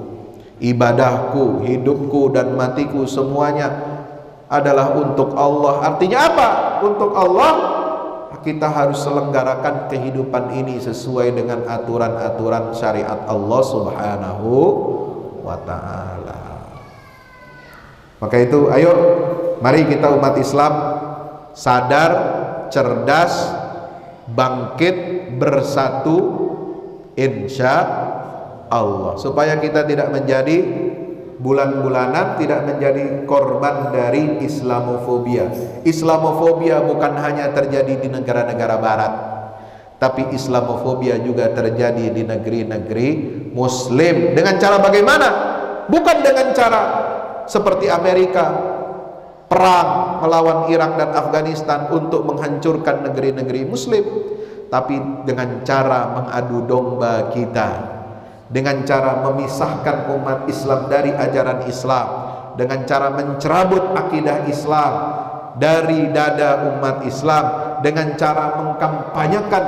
ibadahku, hidupku dan matiku semuanya adalah untuk Allah. Artinya apa? Untuk Allah. Kita harus selenggarakan kehidupan ini sesuai dengan aturan-aturan syariat Allah Subhanahu wa ta'ala. Maka itu, ayo mari kita umat Islam sadar, cerdas, bangkit, bersatu, insya Allah, supaya kita tidak menjadi bulan-bulanan, tidak menjadi korban dari Islamofobia. Islamofobia bukan hanya terjadi di negara-negara barat, tapi Islamofobia juga terjadi di negeri-negeri Muslim. Dengan cara bagaimana? Bukan dengan cara seperti Amerika perang melawan Irak dan Afghanistan untuk menghancurkan negeri-negeri Muslim, tapi dengan cara mengadu domba kita, dengan cara memisahkan umat Islam dari ajaran Islam, dengan cara mencerabut akidah Islam dari dada umat Islam, dengan cara mengkampanyekan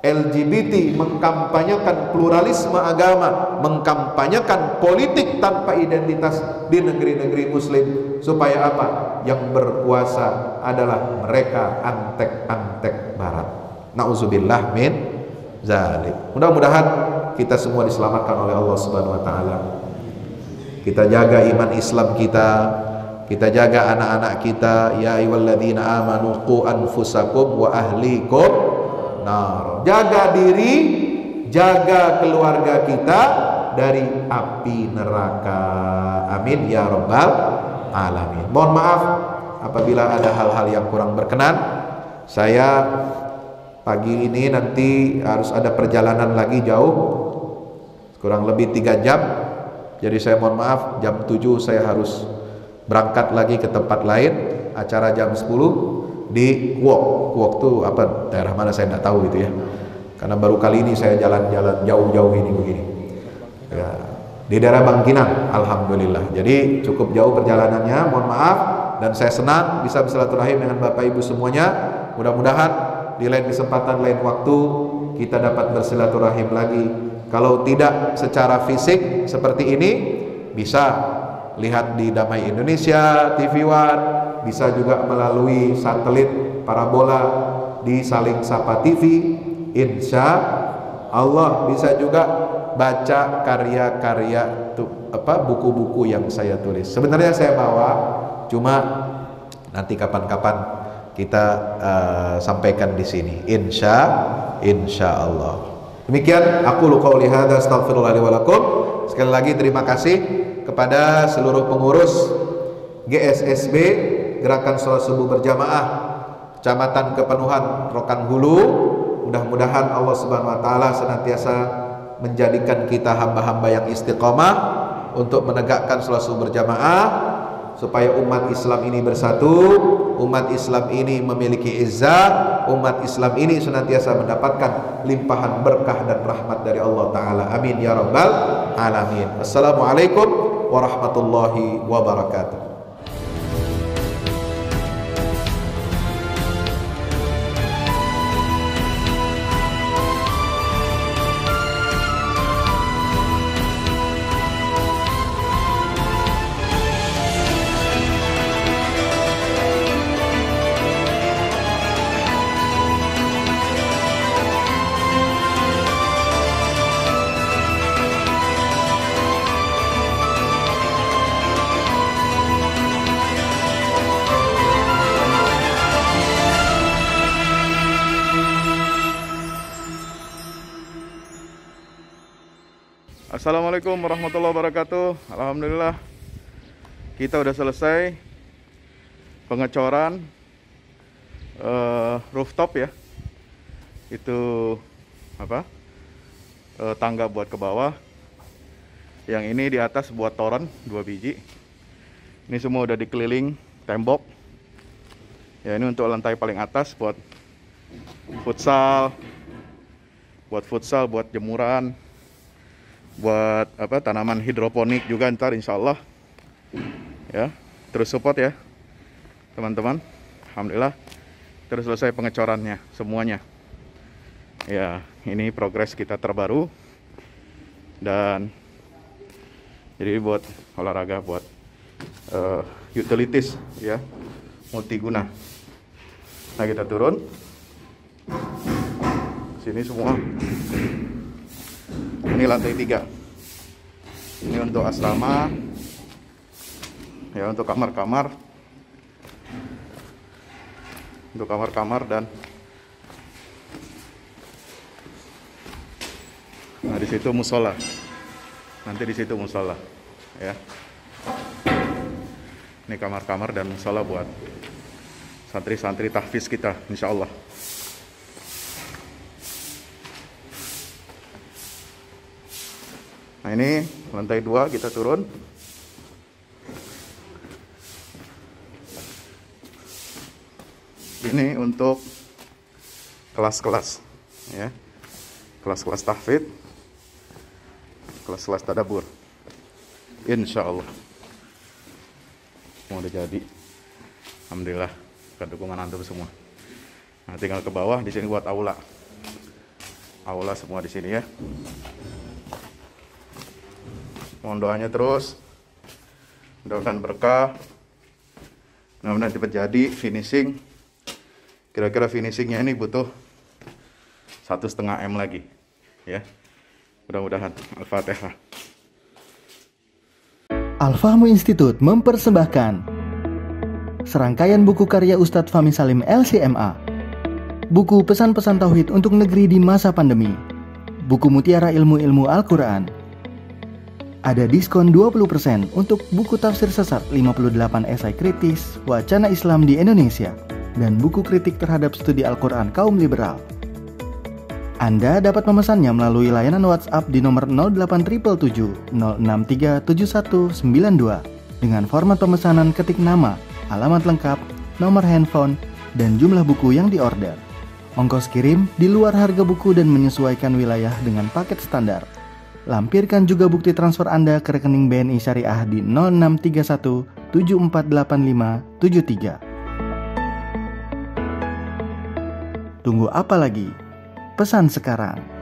LGBT, mengkampanyekan pluralisme agama, mengkampanyekan politik tanpa identitas di negeri-negeri Muslim. Supaya apa? Yang berkuasa adalah mereka, antek-antek barat. Nauzubillah min zalik. Mudah-mudahan kita semua diselamatkan oleh Allah Subhanahu wa ta'ala. Kita jaga iman Islam kita jaga anak-anak kita. Ya ayyuhalladzina amanu qu anfusakum wa ahlikum nar. Jaga diri, jaga keluarga kita dari api neraka. Amin ya rabbal alamin. Mohon maaf apabila ada hal-hal yang kurang berkenan. Saya pagi ini nanti harus ada perjalanan lagi jauh, kurang lebih 3 jam. Jadi saya mohon maaf, jam 7 saya harus berangkat lagi ke tempat lain. Acara jam 10 di Kuok itu apa, daerah mana saya tidak tahu gitu ya, karena baru kali ini saya jalan-jalan jauh-jauh ini begini ya, di daerah Bangkinang. Alhamdulillah, jadi cukup jauh perjalanannya, mohon maaf. Dan saya senang bisa bersilaturahim dengan Bapak Ibu semuanya. Mudah-mudahan di lain kesempatan, lain waktu kita dapat bersilaturahim lagi. Kalau tidak secara fisik seperti ini, bisa lihat di Damai Indonesia TV One, bisa juga melalui satelit parabola di Saling Sapa TV. Insya Allah bisa juga baca karya-karya buku-buku yang saya tulis. Sebenarnya saya bawa, cuma nanti kapan-kapan kita sampaikan di sini. Insya Allah. Demikian aku qauli hadza, astaghfirullah li wa lakum. Sekali lagi terima kasih kepada seluruh pengurus GSSB, Gerakan Salat Subuh Berjamaah Kecamatan Kepenuhan Rokan Hulu. Mudah-mudahan Allah Subhanahu wa taala senantiasa menjadikan kita hamba-hamba yang istiqomah untuk menegakkan sholat subuh berjamaah, supaya umat Islam ini bersatu, umat Islam ini memiliki izzah, umat Islam ini senantiasa mendapatkan limpahan berkah dan rahmat dari Allah Ta'ala. Amin ya rabbal alamin. Assalamualaikum warahmatullahi wabarakatuh. Assalamualaikum warahmatullahi wabarakatuh. Alhamdulillah kita udah selesai pengecoran rooftop ya. Itu apa? Tangga buat ke bawah. Yang ini di atas buat toren 2 biji. Ini semua udah dikeliling tembok. Ya, ini untuk lantai paling atas buat futsal, buat jemuran, buat apa, tanaman hidroponik juga ntar insya Allah ya. Terus support ya teman-teman. Alhamdulillah terus selesai pengecorannya semuanya ya. Ini progres kita terbaru, dan jadi buat olahraga, buat utilities ya, multiguna. Nah, kita turun sini semua. Ini lantai 3. Ini untuk asrama ya, untuk kamar-kamar, dan nah di situ musola. Nanti di situ musola ya. Ini kamar-kamar dan musola buat santri-santri tahfiz kita insya Allah. Nah, ini lantai 2 kita turun. Ini untuk kelas-kelas ya. Kelas-kelas tahfidz, kelas-kelas tadabbur. Insya Allah semua udah jadi. Alhamdulillah berkat dukungan antum semua. Nah, tinggal ke bawah, di sini buat aula. Aula semua di sini ya. Mohon doanya terus, mudah-mudahan berkah, mudah-mudahan cepat jadi finishing. Kira-kira finishingnya ini butuh 1,5 M lagi ya, mudah-mudahan. Al-Fatihah. Al-Fahmu Institute mempersembahkan serangkaian buku karya Ustadz Fahmi Salim LCMA. Buku pesan-pesan tauhid untuk negeri di masa pandemi. Buku mutiara ilmu-ilmu Al-Quran. Ada diskon 20% untuk buku tafsir sesat 58 esai kritis wacana Islam di Indonesia dan buku kritik terhadap studi Al-Quran kaum liberal. Anda dapat memesannya melalui layanan WhatsApp di nomor 0877 063 7192 dengan format pemesanan ketik nama, alamat lengkap, nomor handphone, dan jumlah buku yang diorder. Ongkos kirim di luar harga buku dan menyesuaikan wilayah dengan paket standar. Lampirkan juga bukti transfer Anda ke rekening BNI Syariah di 0631 748573. Tunggu apa lagi? Pesan sekarang.